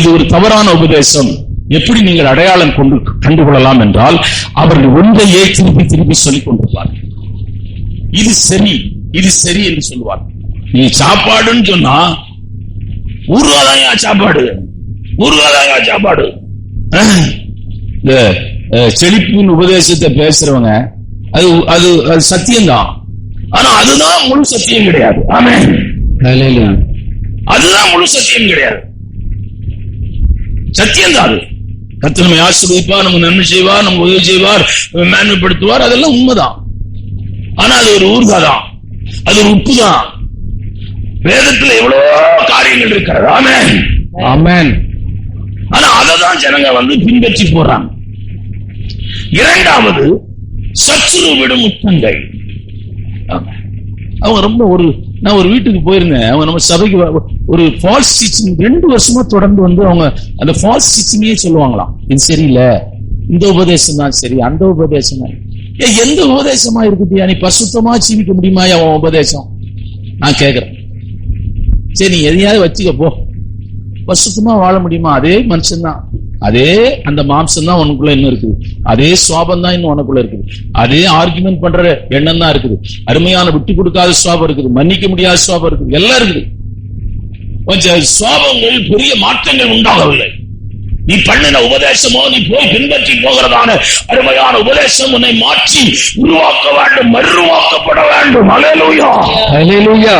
இது ஒரு தவறான உபதேசம், எப்படி நீங்கள் அடையாளம் கண்டுகொள்ளலாம் என்றால், அவர்கள் ஒன்றையே திருப்பி திருப்பி சொல்லிக் கொண்டிருப்பார். இது சரி, இது சரி என்று சொல்லுவார். நீ சாப்பாடுன்னு சொன்னா ஊர்வாதாயா சாப்பாடு, ஊர்வாதாயா சாப்பாடு. இந்த செழிப்பின் உபதேசத்தை பேசுறவங்க அது அது சத்தியம்தான், ஆனா அதுதான் முழு சத்தியம் கிடையாது. ஆமென். அதுதான் முழு சத்தியம் கிடையாது. சத்தியம் தான் அது. கர்த்தர் நம்மை ஆசீர்வதிப்பார், நமக்கு நன்மை செய்வார், நமக்கு உதவி செய்வார், மேன்மைப்படுத்துவார், அதெல்லாம் உண்மைதான். ஆனா அது ஒரு ஊர்காதான், அது ஒரு உப்பு தான். வேதத்துல எவ்வளவு காரியங்கள் இருக்கிறது. ஆமென். ஆமென். ஆனா அததான் ஜனங்க பின்பற்றி போறாங்க. இரண்டாவது, சத்துரு விடும் முத்தங்கள். அவங்க ரொம்ப நான் ஒரு வீட்டுக்கு போயிருந்தேன். அவங்க நம்ம சபைக்கு ஒரு ஃபால்ஸ் டீச்சிங் 2 வருஷமா தொடர்ந்து அவங்க அந்த ஃபால்ஸ் டீச்சிங்கே சொல்லுவாங்களாம். இது சரியில்லை, இந்த உபதேசம் தான் சரி, அந்த உபதேசம் தான். எந்த உபதேசமா இருக்குது? நீ பரிசுத்தமா ஜீவிக்க முடியுமா அவன் உபதேசம்? நான் கேட்கிறேன். சரி, நீ எதையாவது வச்சுக்க போ, பரிசுத்தமா வாழ முடியுமா? அதே மனுஷன் தான், அதே அந்த மாம்சம் தான் உனக்குள்ள இன்னும் இருக்குது, அதே சுவாபம் தான் இன்னும் உனக்குள்ள இருக்குது, அதே ஆர்குமெண்ட் பண்ற எண்ணம் தான் இருக்குது, அருமையான விட்டு கொடுக்காத சுவாபம் இருக்குது, மன்னிக்க முடியாத சுவாபம் இருக்குது, எல்லாம் இருக்குது. கொஞ்சம் சுவாபங்கள் பெரிய மாற்றங்கள் உண்டாகவில்லை. நீ பண்ணின உபதேசமோ, நீ போய் பின்பற்றி போகிறதான அருமையான உபதேசம் உன்னை மாற்றி உருவாக்க வேண்டும், மறுவாக்கப்பட வேண்டும். அல்லேலூயா, அல்லேலூயா.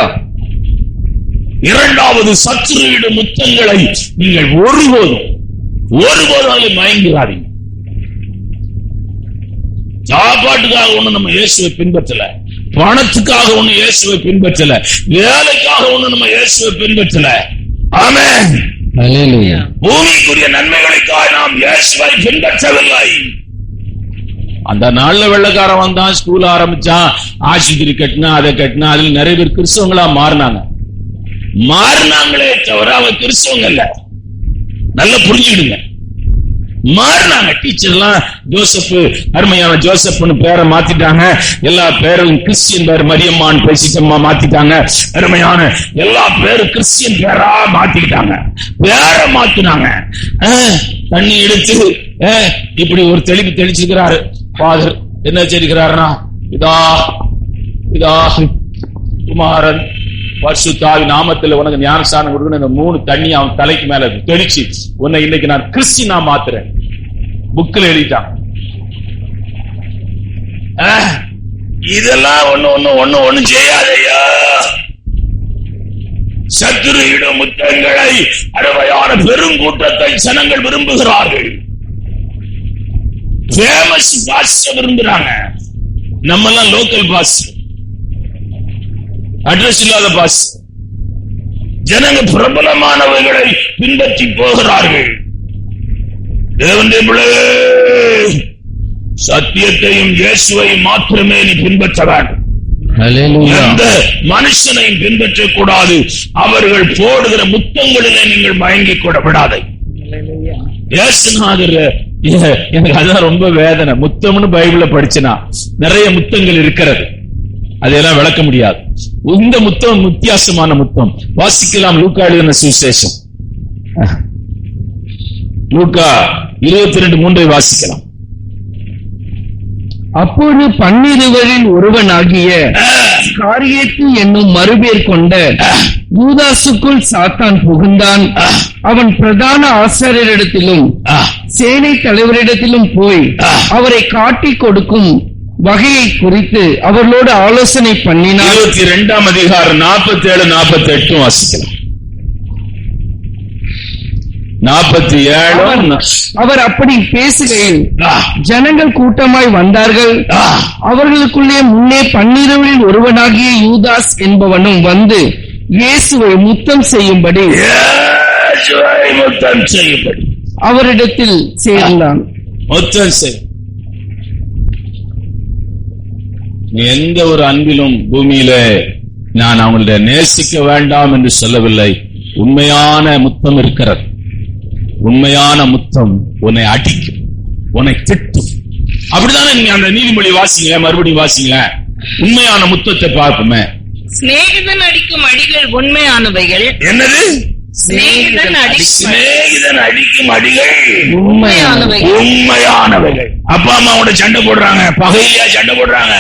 இரண்டாவது, சத்துருவிடும் முத்தங்களை நீங்கள் ஒருபோதும் மயங்கிறாதீங்க. சாப்பாட்டுக்காக ஒண்ணு நம்ம இயேசுவை பின்பற்றல, பணத்துக்காக ஒண்ணு இயேசுவை பின்பற்றல, வேலைக்காக ஒண்ணு நம்ம இயேசுவை பின்பற்றல. ஆமென். அல்லேலூயா. பூமிக்குரிய நன்மைகளுக்காக நாம் இயேசுவை பின்பற்றவில்லை. அந்த நாள்ல வெள்ளக்காரன் வந்தான், ஸ்கூல் ஆரம்பிச்சான், ஆஸ்பத்திரி கட்டினா, அதை கட்டினா, அதுல நிறைய பேர் கிறிஸ்தவங்களா மாறினாங்களே தவிர அவங்க கிறிஸ்தவங்க இல்ல. நல்லா புரிஞ்சுக்கிடுங்க, மாறினாங்க. டீச்சர்லாம் ஜோசப், அருமையான ஜோசப்னு பேரை மாத்திட்டாங்க. எல்லா பேரும் கிறிஸ்டியன் பேர், மரியம்மான் பேசிட்டம்மா மாத்திட்டாங்க. அருமையான எல்லா பேரும் கிறிஸ்டியன் பேரா மாத்திக்கிட்டாங்க, பேரை மாத்தினாங்க. தண்ணி எடுத்து இப்படி ஒரு தெளிச்சிருக்கிறாரு ஃபாதர். என்ன வச்சிருக்கிறாருன்னா, இதா குமாரன் பரிசுத்தாவி நாமத்துல உனக்கு ஞானஸ்நானம் கொடுக்கணும். இந்த 3 தண்ணி அவன் தலைக்கு மேல தெளிச்சு, உன்னை இன்னைக்கு நான் கிறிஸ்டியனா மாத்துறேன். புக்கில் எழுதிட்டான். இதெல்லாம் ஒண்ணு செய்யாதையா. சத்துருவிடும் முத்தங்களை அருமையான பெருங்கூட்டத்தை ஜனங்கள் விரும்புகிறார்கள். ஃபேமஸ் பாஸ் விரும்புறாங்க. நம்ம எல்லாம் லோக்கல் பாஸ், அட்ரஸ் இல்லாத பாஸ். ஜனங்க பிரபலமானவர்களை பின்பற்றி போகிறார்கள். தேவனுடைய பிள்ளையே, சத்தியத்தையும் இயேசுவையும் மாத்திரமே நீ பின்பற்ற வேண்டும். எந்த மனுஷனையும் பின்பற்றக்கூடாது. அவர்கள் போடுகிற முத்தங்களிலே நீங்கள் மயங்கிக் கூட விடாதே. இயேசுநாதர், எனக்கு அதான் ரொம்ப வேதனை. முத்தம்னு பைபிள படிச்சனா நிறைய முத்தங்கள் இருக்கிறது. அதையெல்லாம் விளக்க முடியாது. இந்த முத்தம் வித்தியாசமான முத்தம். வாசிக்கலாம் லூக்கா எழுதின சுவிசேஷம், லூக்கா 22:3 வாசிக்கலாம். அப்போது 12 ஒருவனாகிய காரியத்து என்னும் மறுபேர் கொண்ட யூதாசுக்குள் சாத்தான் புகுந்தான். அவன் பிரதான ஆசாரியரிடத்திலும் சேனை தலைவரிடத்திலும் போய் அவரை காட்டிக் கொடுக்கும் வகையை குறித்து அவர்களோடு ஆலோசனை பண்ணினார். 22ஆம் அதிகாரம் 47-48 வாசிக்கலாம். 47. அவர் அப்படி பேசுகையில் ஜனங்கள் கூட்டமாய் வந்தார்கள். அவர்களுக்குள்ளே முன்னே 12 ஒருவனாகிய யூதாஸ் என்பவனும் வந்து இயேசுவை முத்தம் செய்யும்படி அவரிடத்தில் சேர்ந்தான். முத்தம் செய். எந்த ஒரு அன்பிலும் பூமியில நான் அவங்களை நேசிக்க வேண்டாம் என்று சொல்லவில்லை. உண்மையான முத்தம் இருக்கிறது. உண்மையான முத்தம் உன்னை அடிக்கும், உன்னை திட்டும். அப்படித்தானே நீங்க அந்த நீதிமொழி வாசிங்க, மறுபடியும் வாசிங்க. உண்மையான முத்தத்தை பார்க்குமே. சிநேகிதன் அடிக்கும் அடிகள் உண்மையானவைகள். என்னது? சிநேகிதன் அடிக்கும் அடிகள் உண்மையானவைகள். அப்பா அம்மாவோட சண்டை போடுறாங்க, பகையியா சண்டை போடுறாங்க.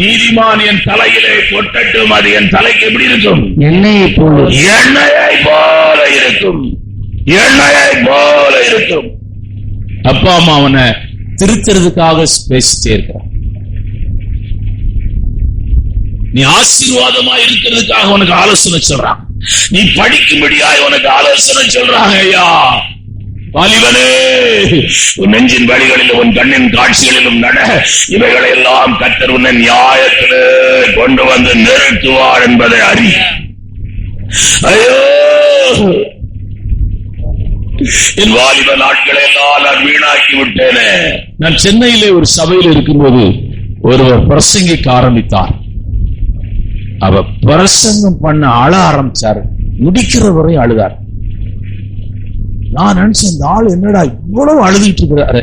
நீதிமான் என் தலையிலே பொட்டட்டும், அது என் தலைக்கு எப்படி இருக்கும்? எண்ணெயை போல இருக்கும். எண்ணெயை போல இருக்கும். அப்பா அம்மா அவனை திருத்துறதுக்காக பேசிட்டே இருக்கிறான். நீ ஆசீர்வாதமா இருக்கிறதுக்காக உனக்கு ஆலோசனை சொல்றான். நீ படிக்கும்படியாய் உனக்கு ஆலோசனை சொல்றாங்க. ஐயா வாலிபனே, உன் நெஞ்சின் வழிகளிலும் உன் கண்ணின் காட்சிகளிலும் நட. இவைகளை எல்லாம் கர்த்தர் உன்னை நியாயத்திலே கொண்டு வந்து நிறுத்துவார் என்பதை அறி. ஐயோ, என் வாலிப நாட்களை எல்லாம் நான் வீணாக்கி விட்டேனே. நான் சென்னையிலே ஒரு சபையில் இருக்கும்போது ஒருவர் பிரசங்கிக்க ஆரம்பித்தார். அவர் பிரசங்கம் பண்ண அழ ஆரம்பிச்சாரு. முடிக்கிற வரை அழுதார். நான் நினைச்சேன், இந்த ஆள் என்னடா இவ்வளவு அழுதுகிட்டு இருக்கிறாரு.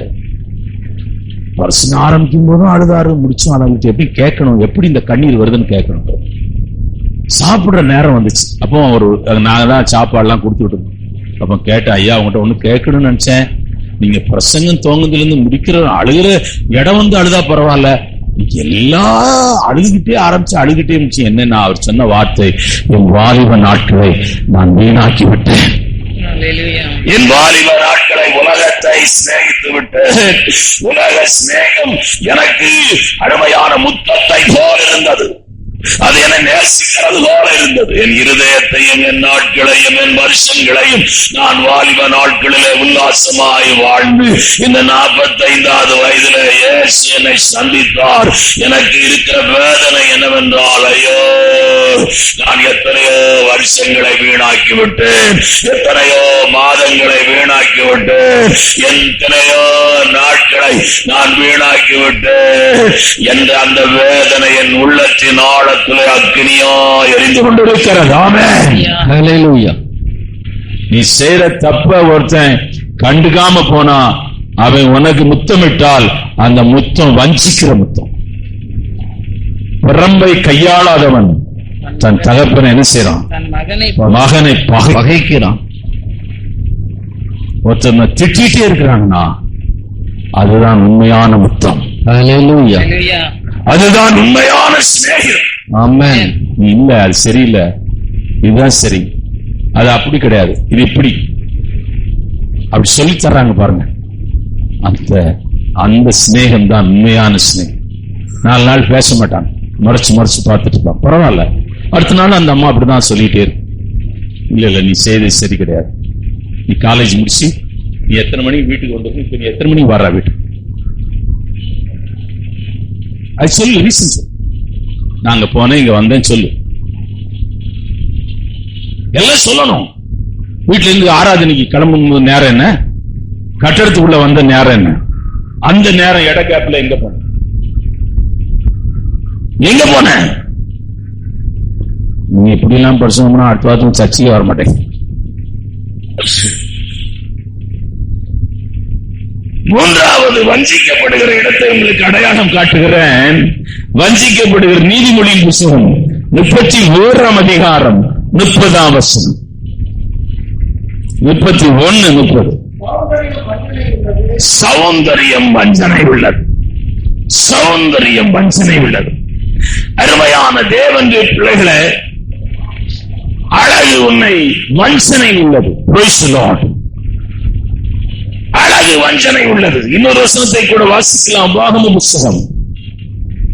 பிரசங்கம் ஆரம்பிக்கும் போதும் அழுதாரு, முடிச்சும் அழுதுட்டு. எப்படி கேட்கணும், எப்படி இந்த கண்ணீர் வருதுன்னு கேட்கணும். சாப்பிடுற நேரம் வந்துச்சு. அப்போ நாங்க தான் சாப்பாடுலாம் கொடுத்து விட்டுருந்தோம். அப்ப கேட்டேன், ஐயா உங்கள்கிட்ட ஒண்ணு கேட்கணும்னு நினைச்சேன். நீங்க பிரசங்கம் துவங்குதுல இருந்து முடிக்கிற அழுகிற இடம் வந்து அழுதா பரவாயில்ல, எல்லாம் அழுதுகிட்டே ஆரம்பிச்சு அழுகிட்டே இருந்துச்சு. என்னன்னா அவர் சொன்ன வார்த்தை, என் வாலிப நாட்களை நான் வீணாக்கி விட்டேன். என் வாலிப நாட்களை உலகத்தை சிநேகித்து விட்டேன். உலக சிநேகம் எனக்கு அருமையான முத்தத்தை போல் இருந்தது. அது என்னை நேசிக்கிறது போல இருந்தது. என் இருதயத்தையும் என் நாட்களையும் என் வருஷங்களையும் நான் வாலிப நாட்களிலே உல்லாசமாய் வாழ்ந்து இந்த 45வது வயதிலே இயேசு என்னை சந்தித்தார். எனக்கு இருக்கிற வேதனை என்னவென்றால், ஐயோ நான் எத்தனையோ வருஷங்களை வீணாக்கி விட்டேன், எத்தனையோ மாதங்களை வீணாக்கி விட்டேன், எத்தனையோ நாட்களை நான் வீணாக்கி விட்டேன் என்ற அந்த வேதனை என் உள்ளத்தின் ஆழத்திலே அக்கினியா எரிந்து கொண்டிருக்கிறது. ஆமென். ஹல்லேலூயா. நீ செய்யற தப்ப ஒருத்தன் கண்டுக்காம போனா அவன் உனக்கு முத்தமிட்டால் அந்த முத்தம் வஞ்சிக்கிற முத்தம். பிரம்பை கையாளாதவன் தன் தகப்பனை என்ன செய்யறான்? மகனை பகைக்கிறான். ஒருத்தனை திட்டிட்டே இருக்கிறாங்கன்னா அதுதான் உண்மையான முத்தம். ஹல்லேலூயா. அதுதான் உண்மையான சிநேகம். ஆமென். இல்ல அது சரியில்லை, இதுதான் சரி, அது அப்படி கிடையாது, இது இப்படி அப்படி சொல்லி தர்றாங்க பாருங்க. அந்த சிநேகம் தான் உண்மையான சிநேகம். 4 நாள் பேச மாட்டாங்க, மறைச்சு மறைச்சு பார்த்துட்டு இருப்பான். பரவாயில்ல, அடுத்த நாள் அந்த அம்மா அப்படிதான் சொல்லிட்டே இருக்கு. இல்ல நீ செய்தது சரி கிடையாது. நீ காலேஜ் முடிச்சு நீ எத்தனை மணிக்கு வீட்டுக்கு வந்துருக்கு, இப்ப நீ எத்தனை மணிக்கு வர்ற வீட்டுக்கு? அது சொல்லு, ரீசன் சொல்லு. நாங்க போனேன், இங்க வந்தேன் சொல்லு. எல்லாம் சொல்லணும். வீட்டுல இருந்து ஆராதனைக்கு கிளம்பும் நேரம் என்ன, கட்டடத்துக்குள்ள வந்த நேரம் என்ன, அந்த நேரம் இட கேப்ல எங்க போன நீ இப்படி எல்லாம் படிச்சோம்னா அடுத்த வாரத்துக்கு சர்ச்சைக்கு வர மாட்டேன். மூன்றாவது வஞ்சிக்கப்படுகிற இடத்தை உங்களுக்கு அடையாளம் காட்டுகிறேன். வஞ்சிக்கப்படுகிற நீதிமொழியின் புத்தகம் 31 அதிகாரம் 30 வசனம். 31:30. சௌந்தரியம் வஞ்சனை உள்ளது. சௌந்தரியம் வஞ்சனை உள்ளது. அருமையான தேவனுடைய பிள்ளைகளே, அழகு உன்னை வஞ்சனை உள்ளது. Praise the Lord. அழகு வஞ்சனை உள்ளது. இன்னொரு வசனத்தை கூட வாசிக்கலாம். உபாகம புத்தகம்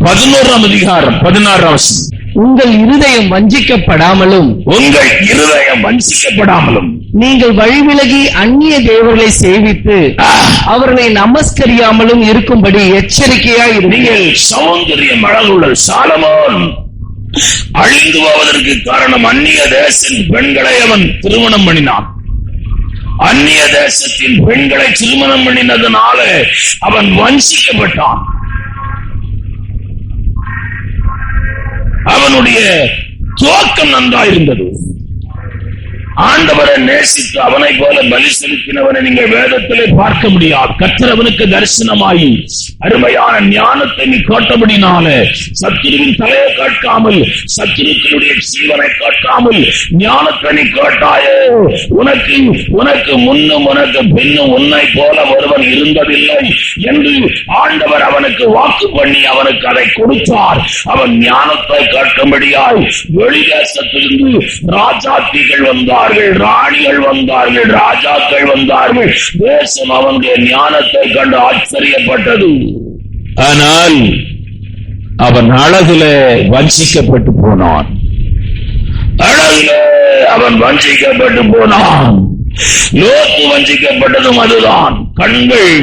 11 அதிகாரம் 16 வசனம். உங்கள் இருதயம் வஞ்சிக்கப்படாமலும் நீங்கள் வழிவிலகி அந்நிய தேவர்களை சேவித்து அவர்களை நமஸ்கரியாமலும் இருக்கும்படி எச்சரிக்கையாய் நீங்கள் சௌந்தரியம் அழகுள்ளது. சாலமோன் அழிந்து போவதற்கு காரணம் அந்நிய தேசத்தின் பெண்களை அவன் திருமணம் பண்ணினான். அந்நிய தேசத்தின் பெண்களை திருமணம் பண்ணினதுனால அவன் வஞ்சிக்கப்பட்டான். அவனுடைய துவக்கம் நன்றாயிருந்தது. ஆண்டவரை நேசித்து அவனை போல பலி செலுத்தினவனை நீங்கள் வேதத்திலே பார்க்க முடியாது. கர்த்தர் அவனுக்கு தரிசனமாயி அருமையான ஞானத்தை நீ காட்டபடினால சத்துருவின் தலையை காட்டாமல், சத்துருக்களுடைய ஜீவனை காட்டாமல் ஞானத்தை நீ காட்டாயே. உனக்கு முன்னும் உனக்கு பின்னும் உன்னை போல ஒருவன் இருந்ததில்லை என்று ஆண்டவர் அவனுக்கு வாக்கு பண்ணி அவனுக்கு அதை கொடுத்தார். அவன் ஞானத்தை காட்டும்படியாய் வெளிதேசத்திலிருந்து ராஜாத்திகள் வந்தார், ராணிகள் வந்தார்கள், ராஜாக்கள் வந்தார்கள். தேசம் அவனுடைய ஞானத்தை கண்டு ஆச்சரியப்பட்டது. ஆனால் அவன் அழகிலே வஞ்சிக்கப்பட்டு போனான். அழகிலே அவன் வஞ்சிக்கப்பட்டு போனான். லோத்து வஞ்சிக்கப்பட்டதும் அதுதான். கண்கள்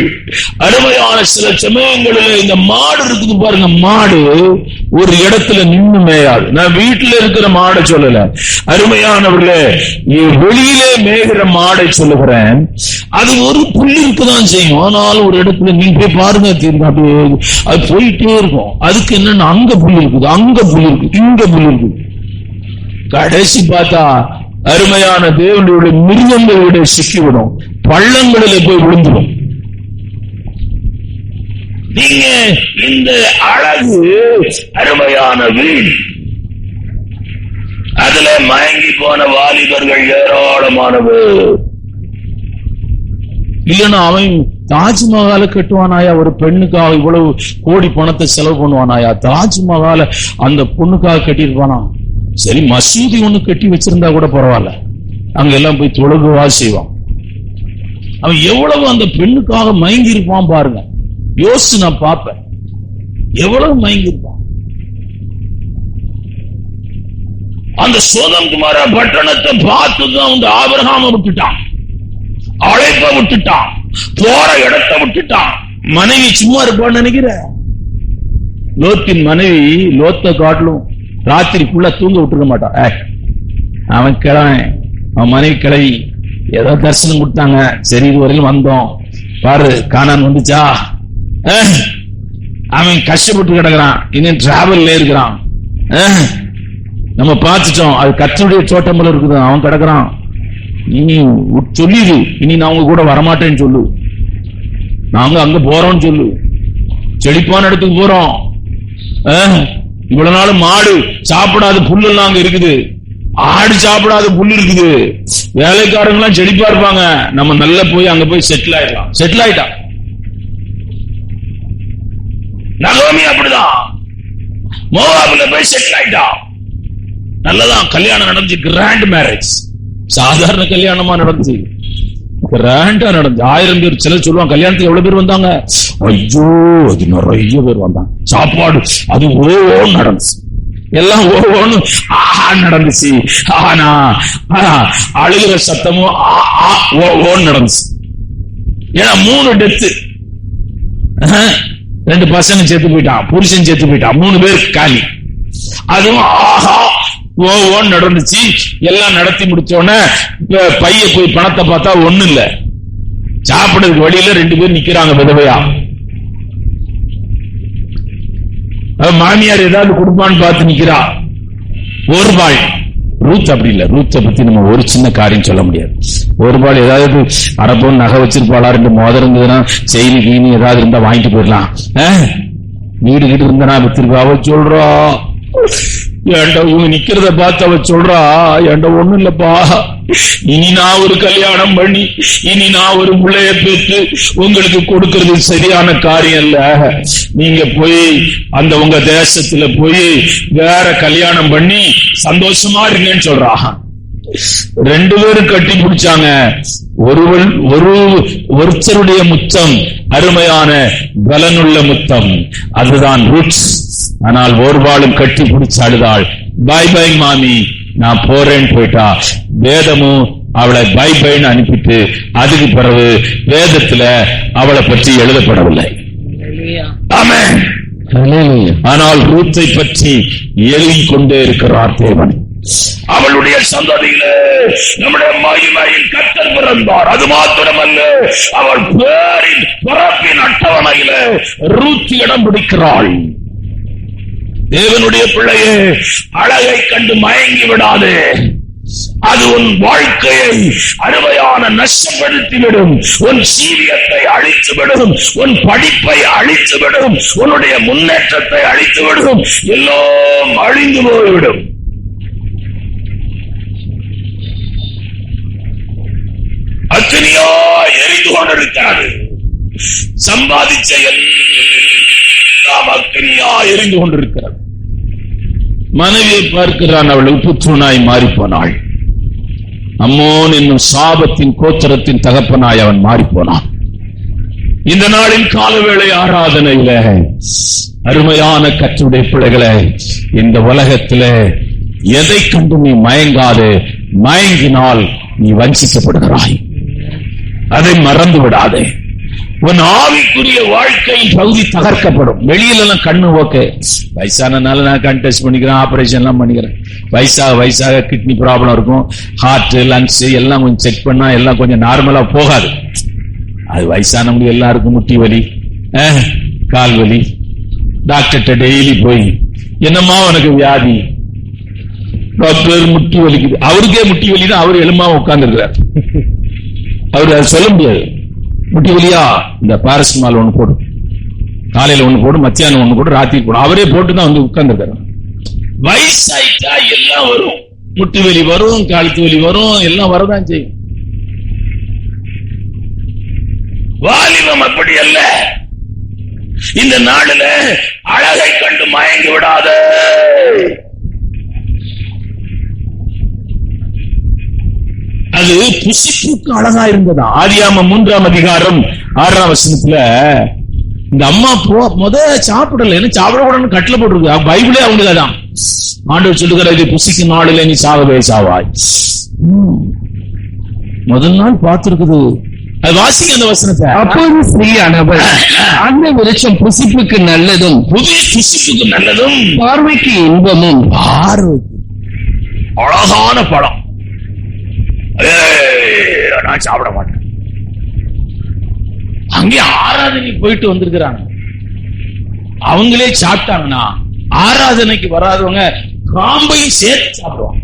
அருமையான சில சமயங்களில் இந்த மாடு இருக்குது பாருங்க, மாடு ஒரு இடத்துல நின்று மேயாது. நான் வீட்டில் இருக்கிற மாடை சொல்லல, அருமையானவர்களே வெளியிலே மேய்கிற மாடை சொல்லுகிறேன். அது ஒரு புள்ளி இருக்குதான் செய்யும், ஆனாலும் ஒரு இடத்துல நீங்க போய் பாருங்க, அது போயிட்டே இருக்கும். அதுக்கு என்னன்னா அங்க புள்ளி இருக்குது, அங்க புள்ளி இருக்கு, இங்க புள்ளி இருக்குது. கடைசி பார்த்தா அருமையான தேவனுடைய மிருகங்களுடைய சிக்கிவிடும், பள்ளங்களில் போய் விழுந்துடும். நீங்க இந்த அழகு அருமையான வீடு, அதுல மயங்கி போன வாலிபர்கள் ஏராளமானது. இல்லைன்னா அவன் தாஜ்மஹாலை கட்டுவானாயா? ஒரு பெண்ணுக்காக இவ்வளவு கோடி பணத்தை செலவு பண்ணுவானாயா? தாஜ்மஹாலை அந்த பொண்ணுக்காக கட்டியிருப்பானா? சரி, மசூதி ஒண்ணு கட்டி வச்சிருந்தா கூட பரவாயில்ல, அங்க எல்லாம் போய் தொழுகவா செய்வான். அவன் எவ்வளவு அந்த பெண்ணுக்காக மயங்கி இருப்பான் பாருங்க. யோசிச்சு நான் பார்ப்பேன், எவ்வளவு மயங்கி இருப்பான். அந்த சோதம் குமார பட்டணத்தை பார்த்துதான் அந்த ஆபிரகாம விட்டுட்டான், அழைப்ப விட்டுட்டான், போற இடத்தை விட்டுட்டான். மனைவி சும்மா இருப்பான்னு நினைக்கிற? லோத்தின் மனைவி லோத்த காட்டிலும் ராத்திரிக்குள்ள தூங்க விட்டுருக்க மாட்டான். அவன் கிழவன், அவன் மனைவி கிளவி, ஏதோ தரிசனம் கொடுத்தாங்க, சரி இதுவரையிலும் வந்தோம், பாரு கானான் வந்துச்சா. அவன் கஷ்டப்பட்டு கிடக்குறான், இன்னும் டிராவல்ல இருக்கிறான். நம்ம பார்த்துட்டோம், அது கர்த்தருடைய தோட்டம்ல இருக்குது. அவன் கிடக்குறான், நீ சொல்லிடு, இனி நான் உங்க கூட வரமாட்டேன்னு சொல்லு, நாங்க அங்க போறோம்னு சொல்லு, செழிப்பான இடத்துக்கு போறோம். இவ்வளவு நாள் மாடு சாப்பிடாத புல்லு எல்லாம் அங்க இருக்குது, ஆடு சாப்பிடாத புல்லு இருக்குது, வேலைக்காரங்க எல்லாம் செழிப்பா இருப்பாங்க, நம்ம நல்லா போய் அங்க போய் செட்டில் ஆயிடலாம். செட்டில் ஆயிட்டான். நகோமி அப்படிதான் மோவாபுல போய் செட்டில் ஆயிட்டான். நல்லதான், கல்யாணம் நடந்துச்சு, கிராண்ட் மேரேஜ், சாதாரண கல்யாணமா நடந்துச்சு, கிராண்டா நடந்துச்சு. 1000 பேர். சிலர் சொல்லுவாங்க கல்யாணத்துக்கு எவ்வளவு பேர் வந்தாங்க? ஐயோ அது நிறைய பேர் வந்தாங்க. சாப்பாடு அது ஓன்னு நடந்துச்சு, எல்லாம் ஓன்னு நடந்துச்சு. ஆனா அழுகிற சத்தமும் ஓன்னு நடந்துச்சு. ஏன்னா 3 டெத்து, 2 பசங்க செத்து போயிட்டான், புருஷன் செத்து போயிட்டான், 3 பேர் காலி. அதுவும் ஆஹா ஓன்னு நடந்துச்சு. எல்லாம் நடத்தி முடிச்சோடனே பைய போய் பணத்தை பார்த்தா ஒண்ணு இல்ல, சாப்பிடுறதுக்கு வழியில 2 பேர் நிக்கிறாங்க விதவையா. மாமியார் ஏதாவது கொடுப்பான்னு பார்த்து நிக்கிறா. ரூத் அப்படி இல்ல. ரூத்தை பத்தி நம்ம ஒரு சின்ன காரியம் சொல்ல முடியாது. ஒருபாடு ஏதாவது அரப்போன் நகை வச்சிருப்பாளா, 2 மோதிரம் இருந்ததுன்னா செயின் கீனி ஏதாவது இருந்தா வாங்கிட்டு போயிடலாம். வீடு கிட்ட இருந்தா வித்திருக்கா. அவ சொல்றா, ஏண்டா இவங்க நிக்கிறத பார்த்து அவ சொல்றா, ஏண்டா ஒண்ணும் இல்லப்பா, இனி நான் ஒரு கல்யாணம் பண்ணி இனி நான் ஒரு பிள்ளைய பெற்று உங்களுக்கு கொடுக்கறது சரியான காரியம் இல்ல. நீங்க போய் அந்த உங்க தேசத்துல போய் வேற கல்யாணம் பண்ணி சந்தோஷமா இருங்கன்னு சொல்றா. 2 பேரும் கட்டி பிடிச்சாங்க. ஒருத்தருடைய முத்தம் அருமையான பலனுள்ள முத்தம், அதுதான் ரூட்ஸ். ஆனால் ஒருவாளும் கட்டி பிடிச்சு அழுதாள், பை பை மாமி நான் போறேன்னு போயிட்டா. வேதமும் அவளை பை பைன்னு அனுப்பிட்டு அதுக்கு பிறகு வேதத்துல அவளை பற்றி எழுதப்படவில்லை. ஆமென். ஆனால் ரூத்தை பற்றி எழுதிக் கொண்டே இருக்கிறார் தேவன். அவளுடைய சந்ததியிலே நம்முடைய மகிமையின் கர்த்தர் பிறந்தார். அது மாத்திரமல்ல, அவள் பேரின் பிறப்பின் அட்டவணையிலே ரூத் இடம் பிடிக்கிறாள். தேவனுடைய பிள்ளையே, அழகை கண்டு மயங்கி விடாதே. அது உன் வாழ்க்கையை அருமையான நஷ்டப்படுத்திவிடும். உன் சீவியத்தை அழித்துவிடும், உன் படிப்பை அழித்துவிடும், உன்னுடைய முன்னேற்றத்தை அழித்துவிடும், எல்லாம் அழிந்து போய்விடும். அக்னியா எரிந்து கொண்டிருக்கிறது. சம்பாதிச்ச எல்லாம் அக்னியா எரிந்து கொண்டிருக்கிறது. மனைவியை பார்க்கிறான், அவள் உப்புத்தூணாய் மாறி போனாள். அம்மோன் என்னும் சாபத்தின் கோத்திரத்தின் தகப்பனாய் அவன் மாறி போனான். இந்த நாளின் காலவேளை ஆராதனையில அருமையான கர்த்தருடைய பிள்ளைகளே, இந்த உலகத்திலே எதை கண்டு நீ மயங்காது. மயங்கினால் நீ வஞ்சிக்கப்படுகிறாய். அதை மறந்து விடாதே. உன் ஆவிக்குரிய வாழ்க்கையின் பகுதி தகர்க்கப்படும். வெளியில கண்ணு ஓகே, வயசானனால நான் கண் டெஸ்ட் பண்ணிக்கிறேன், ஆபரேஷன் எல்லாம் பண்ணிக்கிறேன். வயசாக கிட்னி ப்ராப்ளம் இருக்கும், ஹார்ட் லங்ஸ் எல்லாம் கொஞ்சம் செக் பண்ணா எல்லாம் கொஞ்சம் நார்மலா போகாது. அது வயசானவங்க எல்லாருக்கும் முட்டி வலி, கால் வலி. டாக்டர்கிட்ட டெய்லி போய் என்னம்மா உனக்கு வியாதி? டாக்டர் முட்டி வலிக்குது. அவருக்கே முட்டி வலி தான், அவரு எலும்பா உட்கார்ந்து இருக்கிறார். அவரு அதை சொல்ல முடியாது. முட்டி வலியா, இந்த பாரசிட்டமால் ஒண்ணு போடும், காலையில ஒண்ணு போடும், மத்தியானம் ஒண்ணு போடும், ராத்திரி போடும். அவரே போட்டுதான் வந்து உட்கார்ந்து இருக்காரு. வயசாயிட்டா எல்லாம் வரும். முட்டி வலி வரும், காலத்து வலி வரும், எல்லாம் வரதான் செய்யும். வாலிபம் அப்படி அல்ல. இந்த நாடுல அழகை கண்டு மயங்கி விடாத. அது புசிப்புக்கு அழகா இருந்ததா. ஆதியாகமம் 3ஆம் அதிகாரம் 6ஆம் வசனத்துல இந்த அம்மா முத சாப்பிடல, என்ன சாப்பிடக்கூடாதுன்னு கட்டளை போட்டிருக்கு. பைபிளே அவங்களுக்கு அதான். ஆண்டவர் சொல்லுகிற, இது புசிக்கும் நாளில நீ சாகவே சாவாய். முதல் நாள் பார்த்திருக்குது. அது வாசிங்க அந்த வசனத்தை. அப்போது ஸ்திரீயானவள், அந்த விருட்சம் புசிப்புக்கு நல்லதும் புசிப்புக்கு நல்லதும் பார்வைக்கு இன்பமும், அழகான பழம், நான் சாப்பிட மாட்டேன். அங்கே ஆராதனை போயிட்டு வந்திருக்கிறாங்க, அவங்களே சாப்பிட்டாங்கன்னா ஆராதனைக்கு வராதவங்க காம்பையும் சேர்த்து சாப்பிடுவாங்க.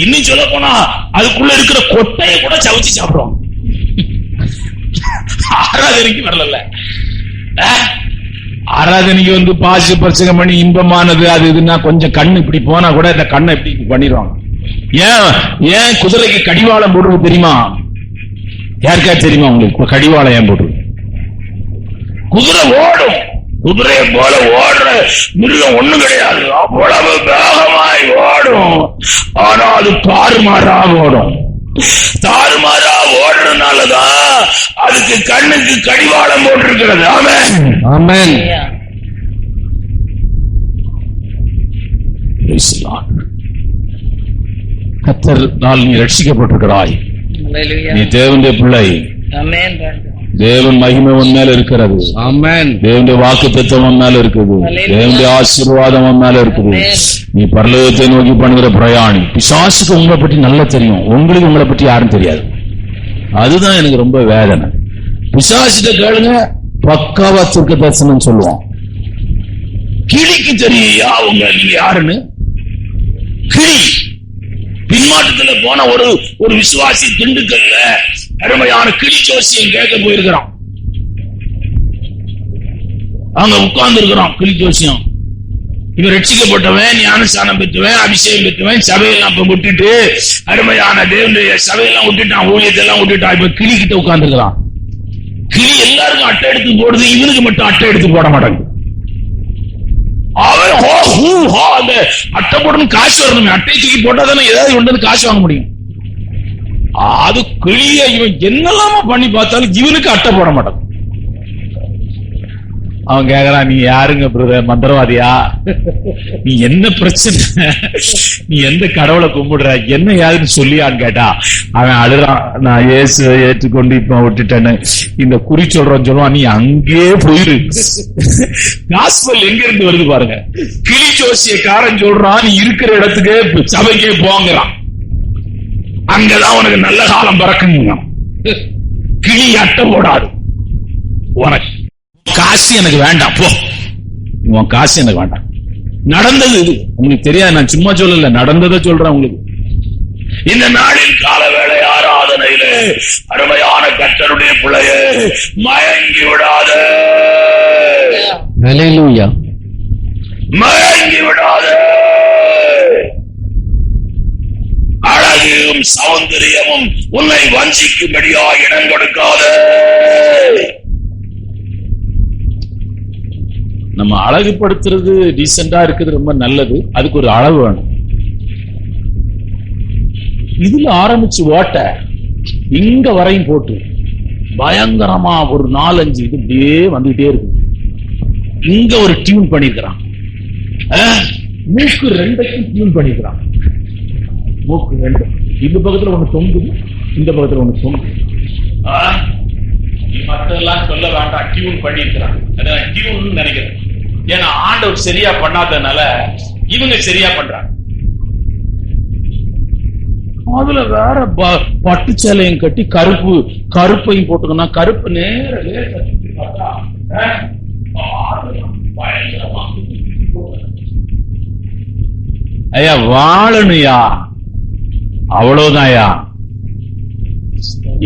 இன்னும் சொல்ல போனா அதுக்குள்ள இருக்கிற கொட்டையை கூட சமைச்சு சாப்பிடுவாங்க. ஆராதனைக்கு வரல. ஆராதனைக்கு வந்து பாசி பிரசங்கம் பண்ணி இன்பமானது அது இதுன்னா கொஞ்சம் கண்ணு இப்படி போனா கூட இந்த கண்ணை இப்படி பண்ணிடுவாங்க. ஏன் குதிரைக்கு கடிவாளம் போடுறது தெரியுமா? யாருக்கா தெரியுமா உங்களுக்கு கடிவாளம் ஏன் போடுறது? குதிரை ஓடும், குதிரையை போல ஓடுற மிருகம் ஒண்ணு கிடையாது. அவ்வளவு வேகமாய் ஓடும், ஆனா அது தாறுமாறா ஓடும். தாறுமாறா ஓடுறதுனாலதான் அதுக்கு கண்ணுக்கு கடிவாளம் போட்டிருக்கிறது. ஆமென், ஆமென். கர்த்தரால் நீ ரட்சிக்கப்பட்டிருக்கிறாய். நீ தேவனுடைய பிள்ளை. தேவன் மகிமை உன் மேல இருக்கிறது. தேவனுடைய வாக்குத்தத்தம் உன் மேல இருக்குது. தேவனுடைய ஆசீர்வாதம் உன் மேல இருக்குது. நீ பரலோகத்தை நோக்கி பண்ணுகிற பிரயாணி. பிசாசுக்கு உங்களை பற்றி நல்லா தெரியும், உங்களுக்கு உங்களை பற்றி யாரும் தெரியாது. அதுதான் எனக்கு ரொம்ப வேதனை. பிசாசிட்ட கேளுங்க, பக்காவா தீர்க்க தரிசனம் சொல்லுவான். கிளிக்கு தெரியா உங்க நீங்க யாருன்னு? கிளி பின்மாற்றத்துல போன ஒரு விசுவாசி திண்டுக்கல்ல அருமையான கிளி ஜோசியம் கேட்க போயிருக்கிறான். அங்க உட்கார்ந்து இருக்கிறான் கிளி ஜோசியம். இவன் ரட்சிக்கப்பட்டவன், ஞானஸ்தானம் பெற்றவன், அபிஷேகம் பெற்றவன், சபையெல்லாம் இப்ப விட்டுட்டு, அருமையான தேவனுடைய சபையெல்லாம் விட்டுட்டான், ஊழியத்தை எல்லாம் விட்டுட்டான். இப்ப கிளி கிட்ட உட்கார்ந்து இருக்கிறான். கிளி எல்லாருக்கும் அட்டை எடுத்து போடுது, இவனுக்கு மட்டும் அட்டை எடுத்து போட மாட்டாங்க. அவன் அந்த அட்டை போடணும், காசு வரணும். அட்டை தூக்கி போட்டா தானே ஏதாவது ஒன்று காசு வாங்க முடியும். அது கிளிய இவன் என்னெல்லாம பண்ணி பார்த்தாலும் இவனுக்கு அட்டை போட மாட்டான். அவன் கேக்குறான், நீ யாருங்க பிரதர், மந்திரவாதியா? நீ என்ன பிரச்சனை? நீ எந்த கடவுளை கும்பிடுற, என்ன யாருன்னு சொல்லியான்னு கேட்டா அவன் அழுறான். நான் இயேசுவை ஏற்றுக்கொண்டு இப்ப விட்டுட்டேன்னு இந்த குறி சொல்லுவான். நீ அங்கே போயிரு. காஸ்பல் எங்க இருந்து வருது பாருங்க. கிளி ஜோசியக்காரன் சொல்றான், நீ இருக்கிற இடத்துக்கு சபைக்கே போங்கிறான். அங்கதான் உனக்கு நல்ல காலம் பிறக்குங்க. கிளி அட்டை போடாது. உனக்கு காசு எனக்கு வேண்டாம், போ. உன் காசு எனக்கு வேண்டாம். நடந்தது இது, உங்களுக்கு தெரியாது, நான் சும்மா சொல்லல, நடந்ததை சொல்றேன் உங்களுக்கு. இந்த நாளில் கால வேளை ஆராதனையிலே அருமையான கர்த்தருடைய பிள்ளையே, மயங்கி விடாத, ஹல்லேலூயா, மயங்கி விடாத. அழகும் சௌந்தரியமும் உன்னை வஞ்சிக்கும்படியா இடம் கொடுக்காத. நம்ம அழகுபடுத்துறது, டீசெண்டா இருக்குது, ரொம்ப நல்லது. அதுக்கு ஒரு அளவு வேணும். இதுல ஆரம்பிச்சு ஓட்ட இங்க வரையும் போட்டு பயங்கரமா ஒரு 4-5 இது இப்படியே வந்துகிட்டே இருக்கு. இங்க ஒரு டியூன் பண்ணிருக்கிறான். மூக்கு 2க்கும் டியூன் பண்ணிருக்கிறான். மூக்கு 2 இந்த பக்கத்துல ஒண்ணு தொங்குது, இந்த பக்கத்துல ஒண்ணு தொங்குது. மற்றெல்லாம் சொல்ல வேண்டாம், டியூன் பண்ணிருக்கிறான். அதான் டியூன் நினைக்கிறேன். ஏன்னா ஆண்டவர் சரியா பண்ணாதனால இவங்க சரியா பண்றாங்க. அதுல வேற பட்டு சேலையும் கட்டி கருப்பையும் போட்டுக்கணும். கருப்பு நேர ஐயா வாழணுயா, அவ்வளவுதான்யா.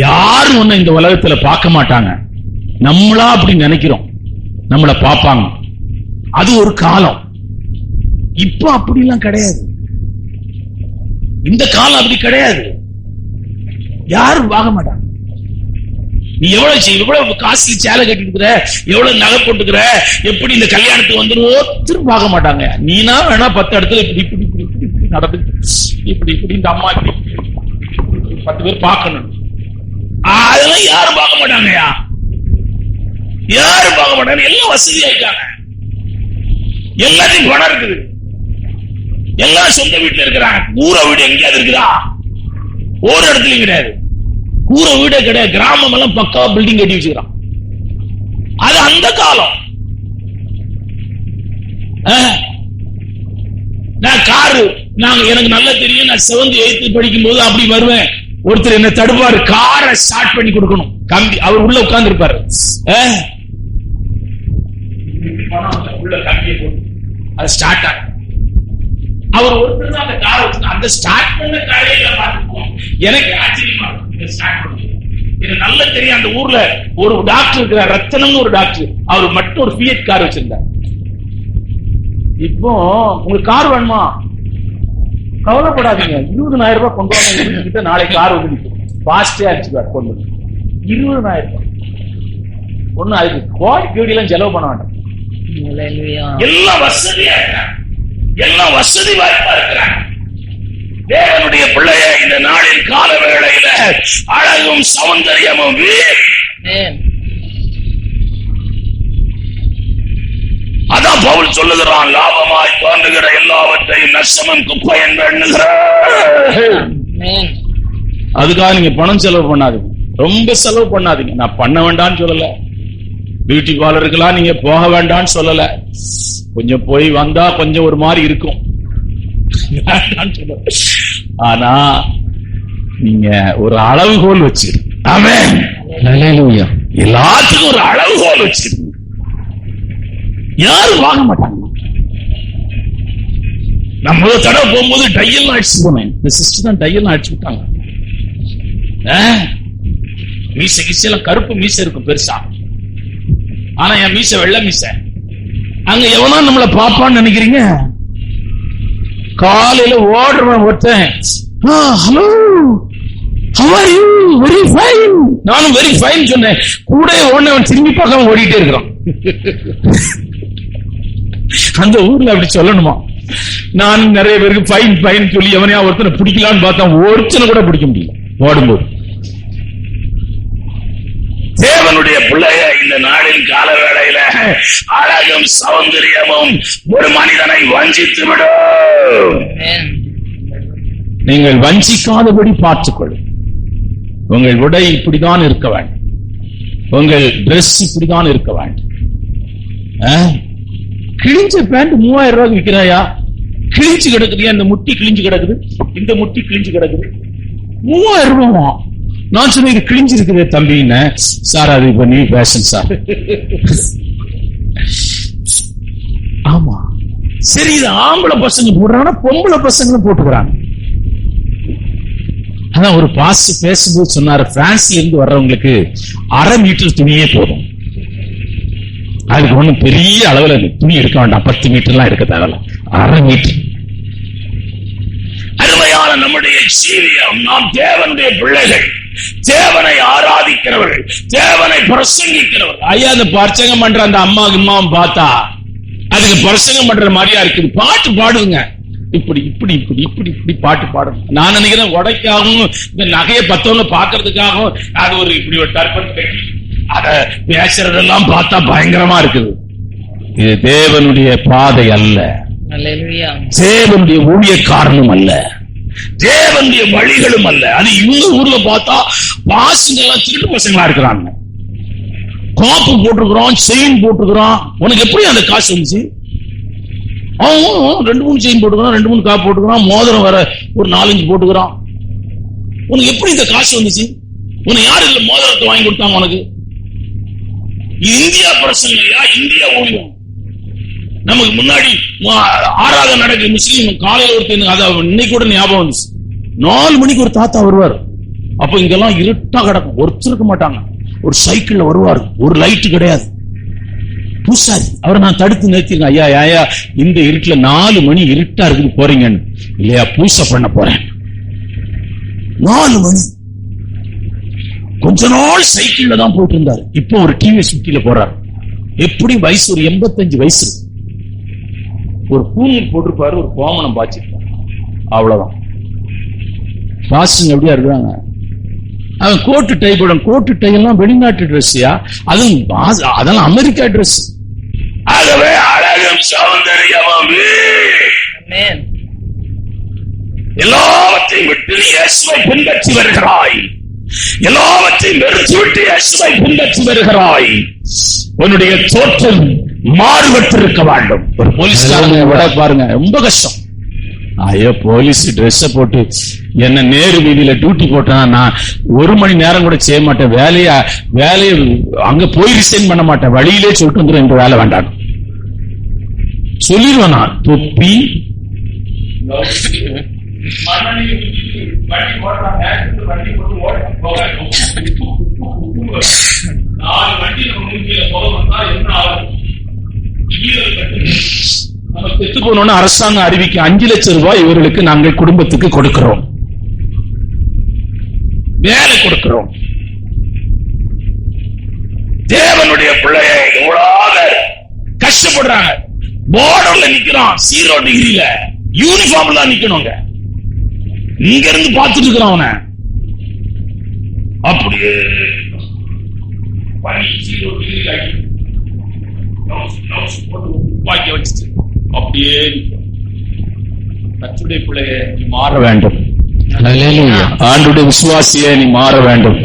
யாரும் ஒண்ணு இந்த உலகத்துல பார்க்க மாட்டாங்க. நம்மளா அப்படி நினைக்கிறோம், நம்மளை பார்ப்பாங்க. அது ஒரு காலம். இப்ப அப்படிலாம் கிடையாது. இந்த காலம் அப்படி கிடையாது. யாரும் பார்க்க மாட்டாங்க. நீ எவ்வளவு காஸ்ட்லி சேலை கட்டிருக்கிற, எவ்வளவு நகை போட்டுக்கிற, எப்படி இந்த கல்யாணத்துக்கு வந்துடும் பார்க்க மாட்டாங்க. நீனா வேணா 10 இடத்துல இப்படி இப்படி இப்படி இப்படி நடந்து இப்படி இப்படி இந்த அம்மா 10 பேர் பார்க்கணும். அதெல்லாம் யாரும் பார்க்க மாட்டாங்கயா, யாரும் பார்க்க மாட்டாங்க. எல்லாம் வசதி ஆயிட்டாங்க, எல்லாத்தையும் பணம் இருக்குது, எல்லாம் சொந்த வீட்டுல இருக்கிறாங்க. கூரை வீடு எங்கேயாவது இருக்குதா? ஒரு இடத்துலயும் கிடையாது. கூரை வீடே கிடையாது. கிராமம் எல்லாம் பக்காவா பில்டிங் கட்டி வச்சுக்கிறான். அது அந்த காலம். நான் காரு, எனக்கு நல்லா தெரியும். நான் 7th 8th படிக்கும் போது அப்படி வருவேன். ஒருத்தர் என்ன தடுப்பாரு, காரை ஸ்டார்ட் பண்ணி கொடுக்கணும். கம்பி அவர் உள்ள உட்கார்ந்து இருப்பாரு. உள்ள கம்பியை போட்டு அது ஸ்டார்ட் ஆகும். அவர் ஒருத்தர் தான் அந்த காரை வச்சு அந்த ஸ்டார்ட் பண்ண காரையில பார்த்துக்குவோம். எனக்கு ஆச்சரியமா இருக்கும். எனக்கு நல்லா தெரியும், அந்த ஊர்ல ஒரு டாக்டர் இருக்கிறார், ரத்தனம்னு ஒரு டாக்டர். அவர் மட்டும் ஒரு ஃபியட் கார் வச்சிருந்தார். இப்போ உங்களுக்கு கார் வேணுமா? கவலைப்படாதீங்க, 20,000 ரூபாய் கொண்டு வாங்க. நாளைக்கு கார் வந்து பாஸ்டே அடிச்சுக்கார் கொண்டு 20,000 ரூபாய். ஒண்ணு அதுக்கு கோடி கேடியெல்லாம் செலவு பண்ண வேண்டாம். எல்லாம் வசதியா இருக்கிறாங்க, எல்லாம் வசதி வாய்ப்பா இருக்கிறாங்க. தேவனுடைய பிள்ளைய இந்த நாளின் கால வேளையில அழகும் சௌந்தரியமும் அதான் பவுல் சொல்லுகிறான், லாபமாய் தோன்றுகிற எல்லாவற்றையும் நஷ்டமும் குப்பை என்று எண்ணுகிறார். அதுக்காக நீங்க பணம் செலவு பண்ணாதீங்க, ரொம்ப செலவு பண்ணாதீங்க. நான் பண்ண வேண்டாம்னு சொல்லல, பியூட்டி பார்லருக்கெல்லாம் நீங்க போக வேண்டாம்னு சொல்லல. கொஞ்சம் போய் வந்தா கொஞ்சம் ஒரு மாதிரி இருக்கும், ஆனா நீங்க ஒரு அளவுகோல் வச்சிரு. ஆமென், ஹல்லேலூயா. எல்லாத்துக்கும் ஒரு அளவுகோல் வச்சிரு. யாரும் வாங்க மாட்டாங்க. நான் முதல் தடவை போகும்போது டையெல்லாம் அடிச்சு போனேன். இந்த சிஸ்டர் தான் டையெல்லாம் அடிச்சு விட்டாங்க. மீசை கிசையெல்லாம் கருப்பு மீசை இருக்கும் பெருசா, ஆனா என் மீசை வெள்ளை மீசை. அங்க எவனா நம்மளை பாப்பான்னு நினைக்கிறீங்க? காலையில ஓடுறவன் ஒருத்தன், hello how are you? very fine. நானும் வெரி ஃபைன் சொன்னேன். கூட ஓடுனவன் திரும்பி பார்க்காம ஓடிட்டே இருக்கிறான். அந்த ஊர்ல அப்படி சொல்லணுமா? நான் நிறைய பேருக்கு ஃபைன் ஃபைன் சொல்லி எவனையா ஒருத்தனை பிடிக்கலான்னு பார்த்தா ஒருத்தனை கூட பிடிக்க முடியல ஓடும்போது. தேவனுடைய பிள்ளைய இந்த நாளின் கால வேளையில அழகும் சௌந்தரியமும் ஒரு மனிதனை வஞ்சித்து விடும். நீங்கள் வஞ்சிக்காதபடி பார்த்துக்கொள்ளும். உங்கள் உடை இப்படிதான் இருக்க வேண்டும், உங்கள் டிரெஸ் இப்படிதான் இருக்க வேண்டும். கிழிஞ்ச பேண்ட் 3000 ரூபாய்க்கு விற்கிறாயா? கிழிஞ்சு கிடக்குது, இந்த முட்டி கிழிஞ்சு கிடக்குது, இந்த முட்டி கிழிஞ்சு கிடக்குது, 3000 ரூபாய். நான் சொன்ன இது கிழிஞ்சு இருக்குது தம்பின்னு. சார் அது இப்ப நீ ஃபேஷன் சார். ஆமா சரி, இது ஆம்பளை பசங்க போடுறாங்கன்னா பொம்பளை பசங்களும் போட்டுக்கிறாங்க. அதான் ஒரு பாஸ் பேசும்போது சொன்னாரு, பிரான்ஸ்ல இருந்து வர்றவங்களுக்கு 1/2 மீட்டர் துணியே போதும், அதுக்கு ஒண்ணும் பெரிய அளவுல துணி எடுக்க வேண்டாம், 10 மீட்டர்லாம் எடுக்க தேவையில்ல, 1/2 மீட்டர். அருமையான நம்முடைய ஜீவியம், நாம் தேவனுடைய பிள்ளைகள், தேவனை ஆராதிக்கிறவர்கள், தேவனை பிரசங்கிக்கிறவர்கள். ஐயா அந்த பிரசங்கம் பண்ற அந்த அம்மா அம்மாவும் பார்த்தா அதுக்கு பிரசங்கம் பண்ற மாதிரியா இருக்குது. பாட்டு பாடுங்க, இப்படி இப்படி இப்படி இப்படி இப்படி பாட்டு பாடும். நான் நினைக்கிறேன் உடைக்காகவும் இந்த நகையை பத்தவங்க பாக்குறதுக்காகவும் அது ஒரு இப்படி ஒரு டர்பன் கட்டி அத பேசுறதெல்லாம் பார்த்தா பயங்கரமா இருக்குது. இது தேவனுடைய பாதை அல்ல, தேவனுடைய ஊழியக்காரனும் அல்ல, தேவனுடைய வழிகளும் அல்ல. அது இந்த ஊர்ல பார்த்தா பாசுங்க எல்லாம் திருட்டு பசங்களா இருக்கிறாங்க. காப்பு போட்டுக்கிறோம், செயின் போட்டுக்கிறோம். உனக்கு எப்படி அந்த காசு வந்துச்சு? 2-3 செயின் போட்டுக்கிறான், 2-3 காப்பு போட்டுக்கிறான், மோதிரம் வர ஒரு 4-5 போட்டுக்கிறான். உனக்கு எப்படி இந்த காசு வந்துச்சு? உனக்கு யாரு இல்ல மோதிரத்தை வாங்கி கொடுத்தாங்க உனக்கு? இந்தியா பிரச்சனையா? இந்தியா ஊழியம். நமக்கு முன்னாடி ஆராதனை நடக்கு, முஸ்லீம் காலையில ஒருத்தர், அதாவது இன்னைக்கு கூட ஞாபகம் வந்துச்சு, 4 மணிக்கு ஒரு தாத்தா வருவார். அப்ப இங்கெல்லாம் இருட்டா கிடக்கும், ஒருத்தர் இருக்க மாட்டாங்க. ஒரு சைக்கிள்ல வருவார், ஒரு லைட் கிடையாது, பூசாரி. அவரை நான் தடுத்து நிறுத்திருக்கேன், ஐயா ஐயா இந்த இருட்டுல 4 மணி இருட்டா இருக்குது போறீங்கன்னு. இல்லையா, பூசை பண்ண போறேன். 4 மணி. கொஞ்ச நாள் சைக்கிள்ல தான் போட்டு இருந்தாரு, இப்போ ஒரு டிவிஎஸ் 50ல போறாரு. எப்படி வயசு ஒரு 85 வயசு. ஒரு பூநீர் போட்டிருப்பாரு, ஒரு கோமணம் பாய்ச்சிருப்பாரு, அவ்வளவுதான். பாஸ்டர் எப்படியா இருக்கிறாங்க? அவன் கோட்டு டை போடும். கோட்டு டை எல்லாம் வெளிநாட்டு டிரெஸ்யா, அதெல்லாம் அமெரிக்கா டிரெஸ். ஆகவே அழகும் சௌந்தரியமும் எல்லாவற்றையும் விட்டு இயேசுவை பின்பற்றி வருகிறாய், எல்லாவற்றையும் வெறுத்து விட்டு இயேசுவை பின்பற்றி வருகிறாய். உன்னுடைய தோற்றம் மாறுபட்டிருக்க வேண்டும். ஒரு போலீஸ்காரங்க விட பாருங்க, ரொம்ப கஷ்டம். ஐயோ போலீஸ் ட்ரெஸ் போட்டு என்ன நேரு வீதியில டியூட்டி போட்டா நான் 1 மணி நேரம் கூட செய்ய மாட்டேன். வேலையை அங்க போய் ரிசைன் பண்ண மாட்டேன், வழியிலே சொல்லிட்டு வந்துடும், இந்த வேலை வேண்டாம் சொல்லிடுவேன். நான் தொப்பி செத்து போனோன்னு அரசாங்கம் அறிவிக்க 5 லட்சம் ரூபாய் இவர்களுக்கு நாங்கள் குடும்பத்துக்கு கொடுக்கிறோம், வேலை கொடுக்கிறோம். தேவனுடைய பிள்ளையை எவ்வளவு கஷ்டப்படுறாங்க. பார்டர்ல நிக்கிறான், 0 டிகிரில யூனிஃபார்ம்ல தான் நிக்கணுங்க. இங்க இருந்து பார்த்துட்டு இருக்கிறான் அவனை. அப்படியே 0 டிகிரி துப்பாக்கி வச்சுட்டு அப்படியே கர்த்தருடைய பிள்ளையை நீ மாற வேண்டும். ஆண்டுடைய விசுவாசியை நீ மாற வேண்டும்.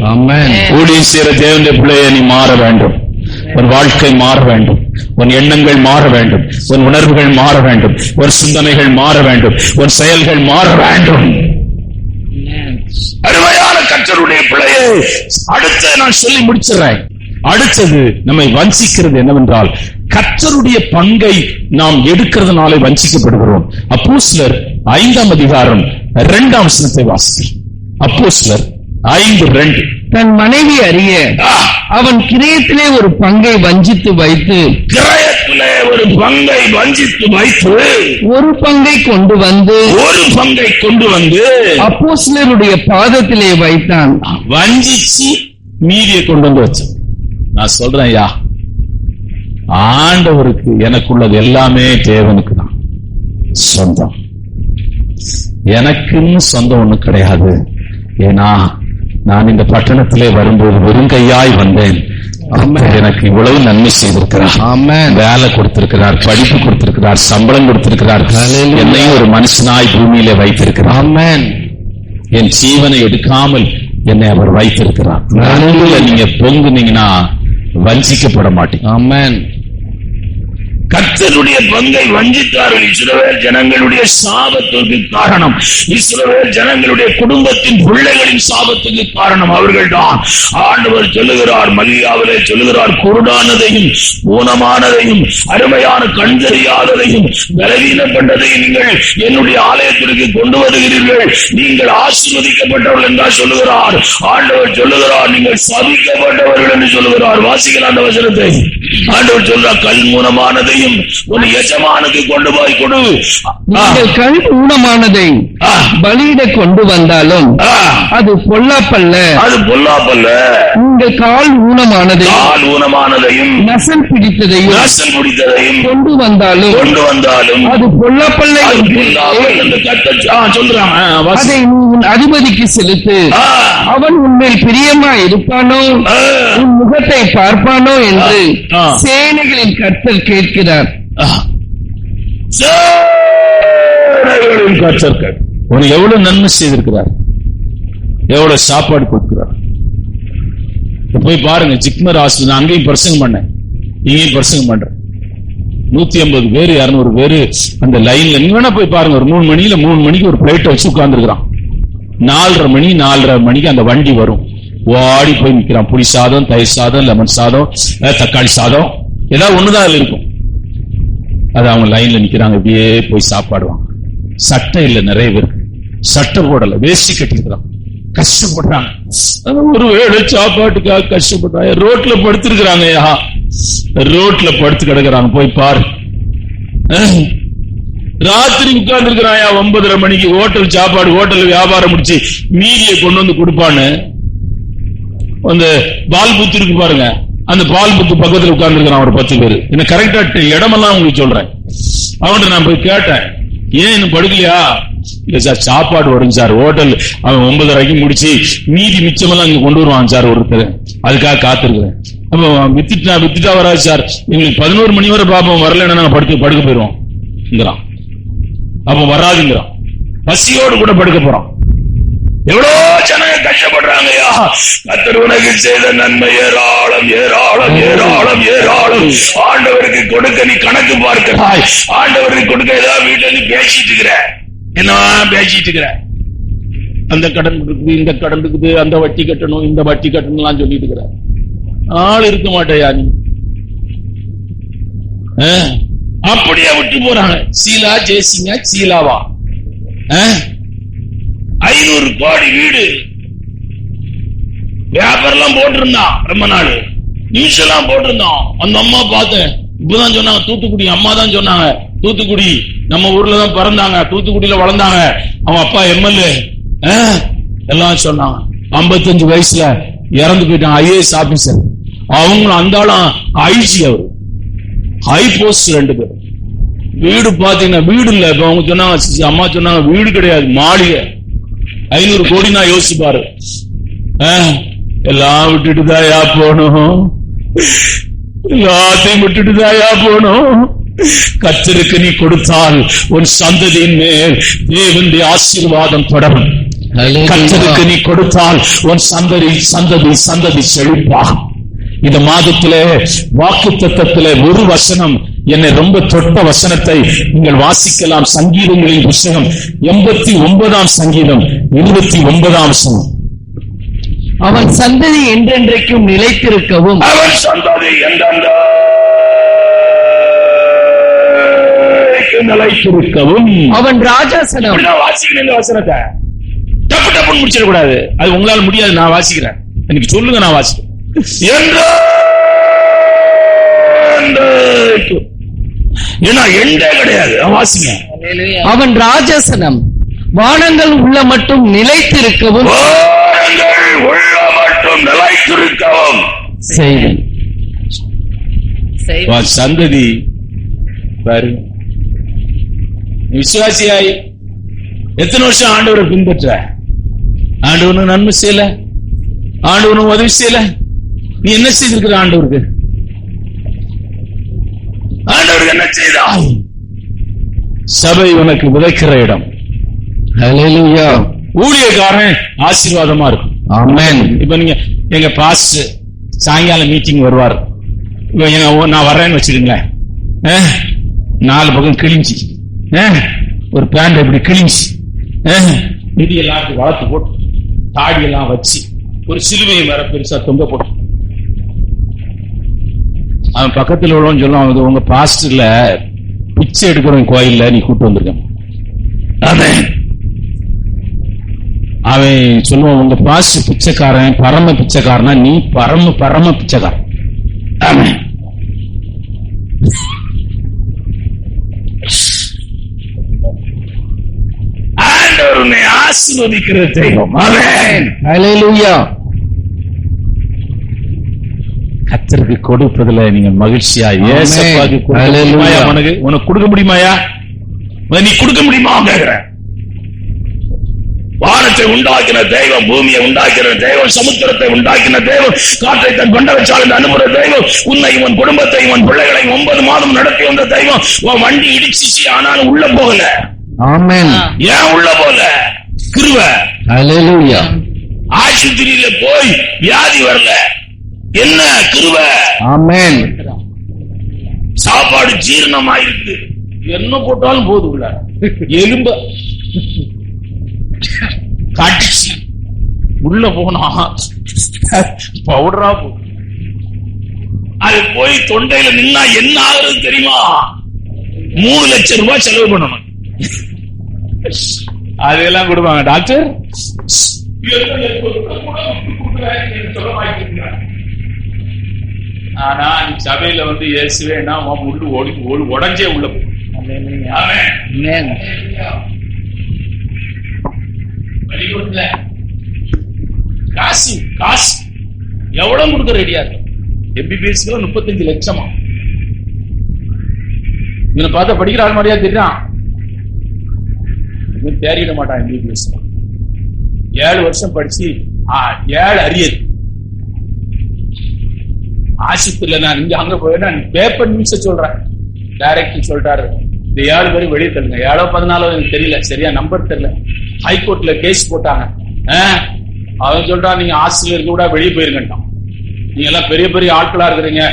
ஊழியம் செய்கிற தேவனுடைய பிள்ளையை நீ மாற வேண்டும். உன் வாழ்க்கை மாற வேண்டும், உன் எண்ணங்கள் மாற வேண்டும், உன் உணர்வுகள் மாற வேண்டும், உன் சிந்தனைகள் மாற வேண்டும், உன் செயல்கள் மாற வேண்டும். அருமையான கர்த்தருடைய பிள்ளையை அடுத்து நான் சொல்லி முடிச்சிடறேன். அடுத்தது நம்மை வஞ்சிக்கிறது என்னவென்றால் கர்த்தருடைய பங்கை நாம் எடுக்கிறதுனாலே வஞ்சிக்கப்படுகிறோம். அப்போஸ்தலர் 5ஆம் அதிகாரம் 2ஆம் வசனத்தை வாசி. அப்போஸ்தலர் 5:2. தன் மனைவி அறிய அவன் கிரயத்திலே ஒரு பங்கை வஞ்சித்து வைத்து ஒரு பங்கை கொண்டு வந்து அப்போஸ்தலருடைய பாதத்திலே வைத்தான். வஞ்சிச்சு மீதியை கொண்டு வந்து வச்சு. நான் சொல்றேன் ஐயா, ஆண்டவருக்கு எனக்குள்ளது எல்லாமே தேவனுக்கு தான் சொந்தம். எனக்குன்னு சொந்தம் ஒண்ணு கிடையாது. ஏன்னா நான் இந்த பட்டணத்திலே வரும்போது வெறுங்கையாய் வந்தேன். எனக்கு இவ்வளவு நன்மை செய்திருக்கிறார். வேலை கொடுத்திருக்கிறார், படிப்பு கொடுத்திருக்கிறார், சம்பளம் கொடுத்திருக்கிறார், என்னையும் ஒரு மனுஷனாய் பூமியிலே வைத்திருக்கிறார். என் ஜீவனை எடுக்காமல் என்னை அவர் வைத்திருக்கிறார். நீங்க பொங்குனீங்கன்னா வஞ்சிக்கப்பட மாட்டீங்க. ஆமென். கர்த்தருடைய பங்கை வஞ்சித்தார்கள். இஸ்ரவேல் ஜனங்களுடைய சாபத்துக்கு காரணம், இஸ்ரவேல் ஜனங்களுடைய குடும்பத்தின் பிள்ளைகளின் சாபத்துக்கு காரணம் அவர்கள்தான். ஆண்டவர் சொல்லுகிறார், மல்லியாவிலே சொல்லுகிறார், குருடானதையும் ஊனமானதையும் அருமையான கண் தெரியாததையும் பலவீனப்பட்டதையும் நீங்கள் என்னுடைய ஆலயத்திற்கு கொண்டு வருகிறீர்கள், நீங்கள் ஆசீர்வதிக்கப்பட்டவர்கள் என்றால் சொல்லுகிறார். ஆண்டவர் சொல்லுகிறார், நீங்கள் சபிக்கப்பட்டவர்கள் என்று சொல்லுகிறார். வாசிக்கலாம் அந்த வசனத்தை. ஆண்டவர் சொல்றார், கல் மூலமானதையும் ஒரு எஜமானுக்கு கொண்டு போய் கொடு. நீங்கள் கல் ஊனமானதை பலியிட கொண்டு வந்தாலும் அது பொல்லாப்பல்ல, அது பொல்லாப்பல்ல. உங்கள் கால் ஊனமானதையும் நசல் பிடித்ததையும் கொண்டு வந்தாலும் அது பொல்லாப்பல்ல சொல்றாங்க. அதை உன் அதிபதிக்கு செலுத்து, அவன் உன்மேல் பிரியமா இருப்பானோ, உன் முகத்தை பார்ப்பானோ என்று சேனைகளின் கர்த்தர் கேட்கிறார். உனக்கு எவ்வளவு நன்மை செய்திருக்கிறார், எவ்வளவு சாப்பாடு கொடுக்கிறார். போய் பாருங்க, ஜிக்மர் ஹாஸ்பிட்டல் அங்கேயும் பிரசங்கம் பண்ணேன், இங்கேயும் பிரசங்கம் பண்றேன். 150 பேரு 200 பேரு அந்த லைன்ல. நீங்க வேணா போய் பாருங்க. ஒரு 3 மணிக்கு ஒரு பிளேட்டை வச்சு உட்கார்ந்து இருக்கிறான். 4:30 மணிக்கு அந்த வண்டி வரும். ஓடி போய் நிக்கிறான். புளி சாதம், தயிர் சாதம், லெமன் சாதம், தக்காளி சாதம், ஏதாவது ஒண்ணுதான் அதுல இருக்கும். அது அவங்க லைன்ல நிக்கிறாங்க. இப்படியே போய் சாப்பாடுவாங்க. சட்டை இல்ல, நிறைய பேருக்கு சட்டை போடல, வேஷ்டி கட்டிக்கிறான். கஷ்டப்படுறாங்க. ஒரு வேளை சாப்பாட்டுக்காக கஷ்டப்படுறாங்க. ரோட்ல படுத்திருக்கிறாங்க. ரோட்ல படுத்து கிடக்குறாங்க. போய் பாரு. ராத்திரி உட்கார்ந்து இருக்கிறாயா 9:30 மணிக்கு ஹோட்டல் சாப்பாடு, ஹோட்டல் வியாபாரம் முடிச்சு மீதியை கொண்டு வந்து கொடுப்பான்னு. அந்த பால் புத்து இருக்கு பாருங்க, அந்த பால் புத்து பக்கத்துல உட்கார்ந்து இருக்கிறான் ஒரு 10 பேரு. என்ன கரெக்டா இடமெல்லாம் உங்களுக்கு சொல்றேன். அவன்கிட்ட நான் போய் கேட்டேன், ஏன் இன்னும் படுக்கலையா? இல்ல சார், சாப்பாடு வரும் சார், ஹோட்டல் அவன் 9:30 முடிச்சு மீதி மிச்சமெல்லாம் இங்க கொண்டு வருவான் சார் ஒருத்தர், அதுக்காக காத்திருக்கிறேன். அப்ப வித்துட்டா வராது சார், எங்களுக்கு 11 மணி வரை பாப்போம், வரலன்னா நாங்க படுக்க போயிருவோம். அப்ப வராதுங்கிறான். பசியோடு கூட படுக்க போறான். எவ்வளோ ஜனங்க கஷ்டப்படுறாங்கயா. கர்த்தர் உனக்கு செய்த நன்மை ஏராளம் ஏராளம் ஏராளம் ஏராளம். ஆண்டவருக்கு கொடுக்க நீ கணக்கு பார்க்கிறாய். ஆண்டவருக்கு கொடுக்க ஏதாவது வீட்டுல நீ பேசிட்டு இருக்கிற, என்ன பேசிட்டு இருக்கிற, அந்த கடன் இருக்குது, இந்த கடன் இருக்குது, அந்த வட்டி கட்டணும், இந்த வட்டி கட்டணும் எல்லாம் சொல்லிட்டு இருக்கிற. ஆள் இருக்க மாட்டேயா நீ. அப்படியே விட்டு போறாங்க. சீலா ஜெயசிங்க சீலாவா 500 கோடி வீடு வியாபாரம் போட்டிருந்தான். ரொம்ப நாள் நியூஸ் எல்லாம் போட்டிருந்தோம். அந்த அம்மா பார்த்தேன். இப்பதான் சொன்னாங்க, தூத்துக்குடி அம்மா தான் சொன்னாங்க, தூத்துக்குடி நம்ம ஊர்ல தான் பிறந்தாங்க, தூத்துக்குடியில வளர்ந்தாங்க, அவன் அப்பா எம்எல்ஏ எல்லாம் சொன்னாங்க. 55 வயசுல இறந்து போயிட்டாங்க. IAS officer. அவங்களும் அந்த ஆளும் ஐஜி, அவரு ஹை போஸ்ட். 2 பேர். வீடு பாத்தீங்கன்னா வீடு இல்ல. இப்ப அவங்க சொன்னாங்க, அம்மா சொன்னாங்க, வீடு கிடையாது, மாளிகை. 500 கோடி. நான் யோசிப்பாரு, எல்லாம் விட்டுட்டுதாயா போனோம், எல்லாத்தையும் விட்டுட்டுதாயா போனோம். கர்த்தருக்கு நீ கொடுத்தால் உன் சந்ததியின் மேல் தேவனுடைய ஆசீர்வாதம் தொடரும். கர்த்தருக்கு நீ கொடுத்தால் உன் சந்ததி செழிப்பாகும். இந்த மாதத்திலே வாக்குத்தத்தத்திலே ஒரு வசனம் என்னை ரொம்ப தொட்ட வசனத்தை நீங்கள் வாசிக்கலாம். சங்கீதங்களின் புத்தகம் 89ஆம் சங்கீதம் 29ஆம் வசனம். அவன் சந்ததி என்றென்றைக்கும் நிலைத்திருக்கவும், அவன் சந்ததி நிலைத்திருக்கவும். அவன் ராஜாசனம். வாசிக்கிறேன் இந்த வசனத்தை, டப்பு டப்புன்னு முடிச்சிடக்கூடாது. அது உங்களால முடியாது, நான் வாசிக்கிறேன். எனக்கு சொல்லுங்க, நான் வாசிக்கிறேன். ஏன்னா எண்டே கிடையாது, வாசிங்க. அவன் ராஜாசனம் வானங்கள் உள்ள மட்டும் நிலைத்திருக்கவும் செய்வேன். சந்ததி பாரு, விசுவாசியாய் எத்தனை வருஷம் ஆண்டவரை பின்பற்ற, ஆண்டவனுக்கு நன்மை செய்யல, ஆண்டவனுக்கு உதவி செய்யல, நீ என்ன செய்திருக்கிற? ஆண்டவருக்கு என்ன செய்தாய்? சபை உனக்கு விதைக்கிற இடம். ஹல்லேலூயா. ஊழியக்காரன் ஆசீர்வாதமா இருக்கும். ஆமென். இப்ப நீங்க எங்க பாஸ்டர் சாயங்காலம் மீட்டிங் வருவார், நான் வர்றேன்னு வச்சிருங்களேன், 4 பக்கம் கிழிஞ்சி, ஒரு பேண்ட் இப்படி கிழிஞ்சி, நிதியெல்லாம் வளர்த்து போட்டு, தாடியெல்லாம் வச்சு, ஒரு சிலுவையை வேற பெருசா தொங்க போட்டு, அவன் பக்கத்தில் உள்ளவன் சொல்லுவான், உங்க பாஸ்டர்ல பிச்சை எடுக்கிறவன் கோயில்ல நீ கூட்டு வந்திருக்க. அவன் சொல்லுவான், உங்க பாஸ்டர் பிச்சைக்காரன், பரம பிச்சைக்காரனா, நீ பரம பிச்சைக்காரன். ஆண்டவர் உன்னை ஆசீர்வதிக்கிற தெய்வம். ஆமென். ஹல்லேலூயா. கர்த்தருக்கு கொடுப்பதுல நீங்க மகிழ்ச்சியா, உனக்கு கொடுக்க முடியுமாயா? நீ கொடுக்க முடியுமா? வானத்தை உண்டாக்கின தெய்வம், பூமியை உண்டாக்கிற தெய்வம், சமுத்திரத்தை உண்டாக்கின தெய்வம், காற்றை தன் கொண்ட வச்சால் அனுப்புற தெய்வம், உன்னை உன் குடும்பத்தை உன் பிள்ளைகளை 9 மாதம் நடத்தி வந்த தெய்வம். உன் வண்டி இடிச்சிச்சு, ஆனாலும் உள்ள போகல. ஆமென். ஏன் உள்ள போகல? கிருபை. ஹல்லேலூயா. ஆஸ்பத்திரியில போய் வியாதி வரல, என்ன கிருபை. ஆமென். சாப்பாடு ஜீரணமாயிருக்கு, என்ன போட்டாலும் போதும், எலும்ப கடிச்சு உள்ள போனா பவுடரா போகும். அது போய் தொண்டையில நின்னா என்ன ஆகுறது தெரியுமா? 3 லட்சம் ரூபாய் செலவு பண்ணணும். அதெல்லாம் கொடுப்பாங்க டாக்டர். ஆனா நீ சபையில வந்து இயேசுவேனா முள்ளு ஓடி உடஞ்சே உள்ள போகும். காசு காசு எவ்வளவு கொடுக்க ரெடியா இருக்கு? MBBS 35 லட்சமா? இவனை பார்த்தா படிக்கிற ஆள் மாதிரியா தெரியும், தேறிட மாட்டான். MBBS 7 வருஷம் படிச்சு 7 அரியது. ஆசிரியர்ல நான் இங்க அங்க போய் பேப்பர் நியூஸ் சொல்றேன், டைரக்டர் சொல்லிட்டாரு, இந்த 7 பேரும் வெளியே தள்ளுங்க. 7 14 எனக்கு தெரியல, சரியா நம்பர் தெரியல. ஹைகோர்ட்ல கேஸ் போட்டாங்க. அவன் சொல்றான், நீங்க ஹாஸ்டல்ல இருக்க கூட வெளியே போயிருங்கட்டான். நீங்க எல்லாம் பெரிய பெரிய ஆட்களா இருக்கிறீங்க,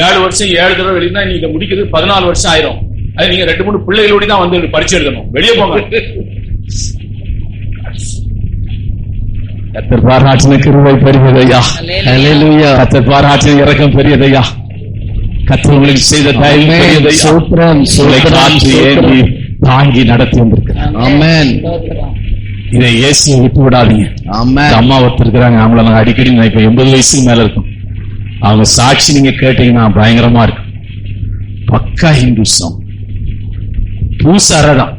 7 வருஷம் 7 தடவை வெளியே நீங்க முடிக்கிறது 14 வருஷம் ஆயிரும். அது நீங்க 2-3 பிள்ளைகளோட தான் வந்து பரிச்சை எழுதணும், வெளியே போங்க. கர்த்தர் பாராட்டின கிருபை பெரியதையா. ஹல்லேலூயா. கர்த்தர் பாராட்டின இரக்கம் பெரியதையா. கர்த்தர் உங்களுக்கு செய்த தயவு பெரியதையா. சூத்திரம் ஏற்றி தாங்கி நடத்தி வந்திருக்கிறார். ஆமென். இதை இயேசுவை விட்டு விடாதீங்க. ஆமென். அம்மா ஒருத்தர் இருக்கிறாங்க, அவங்கள நாங்க அடிக்கடி நினைப்போம். 80 வயசுக்கு மேல இருக்கும். அவங்க சாட்சி நீங்க கேட்டீங்கன்னா பயங்கரமா இருக்கும். பக்கா ஹிந்துசம், பூசாரதான்,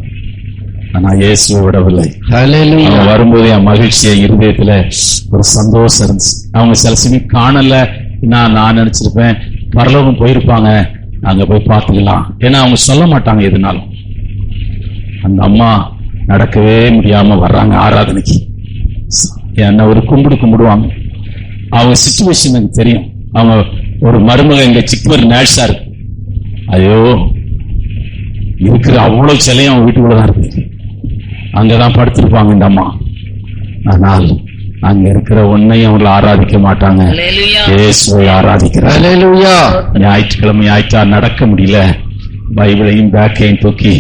ஆனா இயேசுவை விடவில்லை. அவங்க வரும்போது என் மகிழ்ச்சியை இருதயத்துல ஒரு சந்தோஷம் இருந்துச்சு. அவங்க சில சமயம் காணல, நான் நினைச்சிருப்பேன் பரலோகம் போயிருப்பாங்க, அங்க போய் பார்த்துக்கலாம். ஏன்னா அவங்க சொல்ல மாட்டாங்க எதுனாலும். அந்த அம்மா நடக்கவே முடியாம வர்றாங்க ஆராதனைக்கு. என்ன ஒரு கும்பிடுவாங்க. அவங்க சிச்சுவேஷன் எனக்கு தெரியும். அவங்க ஒரு மருமக எங்க சிக்மர் நேட்ஸா இருக்கு. ஐயோ, இருக்கிற அவ்வளவு சிலையும் அவங்க வீட்டுக்குள்ளதான் இருக்கு. அங்கதான் படுத்திருப்பாங்க இந்த அம்மா. ஆனால் அங்க இருக்கிற ஒன்னையும் அவங்களை ஆராதிக்க மாட்டாங்க, இயேசுவை ஆராதிக்கிறார். ஞாயிற்றுக்கிழமை ஆயிட்டா நடக்க முடியல, பைபிளையும் பேக்கையும் தூக்கி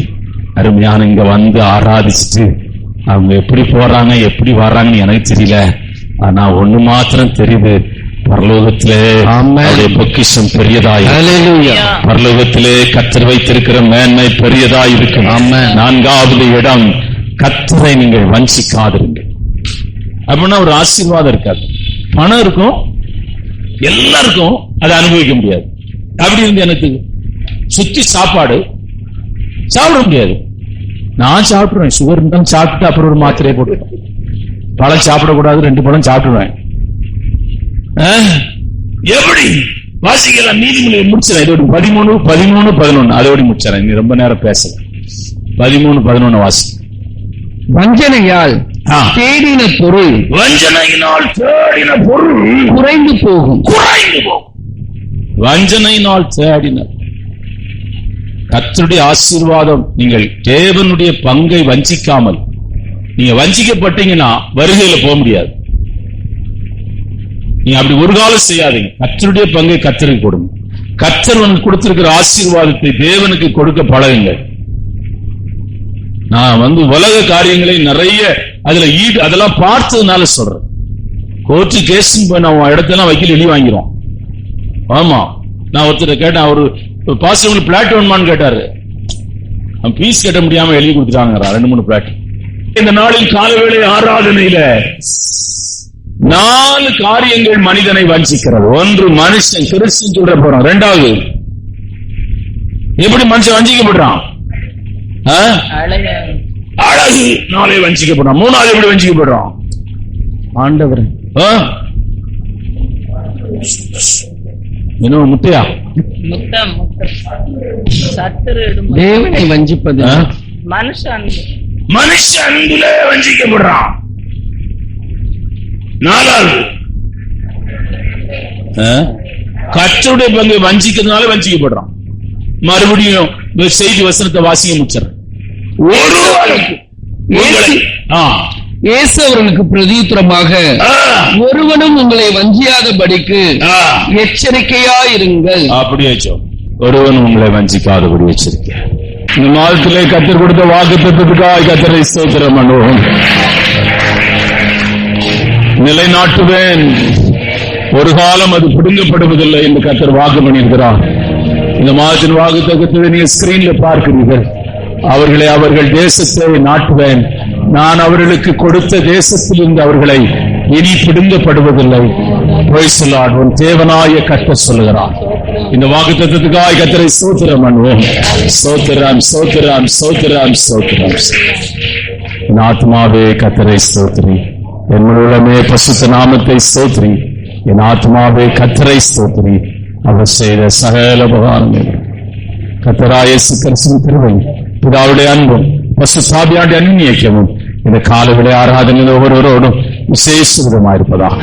அருமையான இங்க வந்து ஆராதிச்சுட்டு அவங்க எப்படி போறாங்க எப்படி வர்றாங்கன்னு எனக்கு தெரியல. ஆனா ஒண்ணு மாத்திரம் தெரியுது, பரலோகத்திலே அவருடைய பொக்கிஷம் பெரியதாய், பரலோகத்திலே கர்த்தர் வைத்திருக்கிற மேன்மை பெரியதாய் இருக்கும். 4வது இடம், கர்த்தரை நீங்கள் வஞ்சிக்காதிருங்கள். அப்படின்னா ஒரு ஆசீர்வாதம் இருக்காது. பணம் இருக்கும், எல்லாருக்கும் அதை அனுபவிக்க முடியாது. அப்படி இருந்து எனக்கு சுத்தி சாப்பாடு சாப்பிட முடியாது. நான் சாப்பிடுவேன், சுகர் இருந்தாலும் சாப்பிட்டு அப்புறம் ஒரு மாத்திரையை போட்டுருவேன். பழம் சாப்பிடக்கூடாது, 2 பழம் சாப்பிடுவேன். எப்படி வாசிக்கலாம்? நீதிமொழியை முடிச்சிடறேன். இதோட 13, 11 அதோட முடிச்சிடறேன். நீ ரொம்ப நேரம் பேசல. 13, 11 வாசி. வஞ்சனையால் தேடின பொருள், வஞ்சனையினால் தேடின பொருள் குறைந்து போகும். வஞ்சனையினால் தேடின கர்த்தருடைய ஆசீர்வாதம். நீங்கள் தேவனுடைய பங்கை வஞ்சிக்காமல், நீங்க வஞ்சிக்கப்பட்டீங்கன்னா வருகையில போக முடியாது. நீங்க அப்படி ஒரு காலம் செய்யாதீங்க. கர்த்தருடைய பங்கை கர்த்தருக்கு கொடுங்க. கர்த்தர் உங்களுக்கு கொடுத்திருக்கிற ஆசீர்வாதத்தை தேவனுக்கு கொடுக்க பழகுங்க. நான் உலக காரியங்களை நிறைய அதுல அதெல்லாம் பார்த்ததுனால சொல்றேன். கோர்ட்டு கேஸ் போய் நான் இடத்தெல்லாம் வக்கீல் எழுதி வாங்கிறோம். ஆமா, நான் ஒருத்தர் கேட்டேன், அவரு பாசிபிள் பிளாட் வேணுமான்னு கேட்டாரு. பீஸ் கட்ட முடியாம எழுதி கொடுத்துட்டாங்க 2-3 பிளாட். இந்த நாளில் காலவேளை ஆராதனையில 4 காரியங்கள் மனிதனை வஞ்சிக்கிறது. 1, மனுஷன் கிறிஸ்துன்னு சொல்ற போறோம். 2வது, எப்படி மனுஷன் வஞ்சிக்கப்படுறான்? அழகு நாளை வஞ்சிக்கப்படுறான். 3வது, எப்படி வஞ்சிக்கப்படுறான்? ஆண்டவர். என்ன முட்டையா? தேவனை வஞ்சிப்பது. மனுஷ அன்புல வஞ்சிக்கப்படுறான். 4வது, கர்த்தருடைய பங்கை வஞ்சிக்கிறதுனால வஞ்சிக்கப்படுறான். மறுபடியும் செய்தி வசனத்தை வாசிக்க முடிச்சார். இயேசு அவர்களுக்கு பிரதியுத்தரமாக, ஒருவனும் உங்களை வஞ்சியாதபடிக்கு எச்சரிக்கையாயிருங்கள். அப்படியே ஒருவனும் உங்களை வஞ்சிக்காதபடி எச்சரிக்கை. இந்த மாதத்திலே கர்த்தர் கொடுத்த வாக்குத்தத்தத்துக்காக கர்த்தரை ஸ்தோத்திரம் பண்ணுவோம். நிலைநாட்டுவேன், ஒரு காலம் அது பிடுங்கப்படுவதில்லை என்று கர்த்தர் வாக்கு பண்ணியிருக்கிறார். இந்த மாதத்தின் வாக்குத்தத்தத்தை நீங்க ஸ்கிரீன்ல பார்க்கிறீர்கள். அவர்கள் தேசத்தை நாட்டுவேன், நான் அவர்களுக்கு கொடுத்த தேசத்திலிருந்து அவர்களை இனி பிடுங்கப்படுவதில்லை. உன் தேவனாய கர்த்தர் சொல்லுகிறார். இந்த வாக்குத்தத்தத்துக்காக கர்த்தரை ஸ்தோத்திரம் பண்ணுவோம். ஸ்தோத்திரம், ஸ்தோத்திரம், ஸ்தோத்திரம், ஸ்தோத்திரம். என் ஆத்மாவே கர்த்தரை ஸ்தோத்திரி, என் உள்ளமே பரிசுத்த நாமத்தை ஸ்தோத்திரி. என் ஆத்மாவே கர்த்தரை ஸ்தோத்திரி, அவர் செய்த சகல உபகாரங்கள். கர்த்தராகிய இயேசு கிறிஸ்துவின் கிருபை, பிதாவுடைய அன்பும் பரிசுத்த ஆவியானவருடைய அந்நியமும் இந்த காலவேளை ஆராதனையில் ஒவ்வொருவரோடும் விசேஷ விதமாயிருப்பதாக.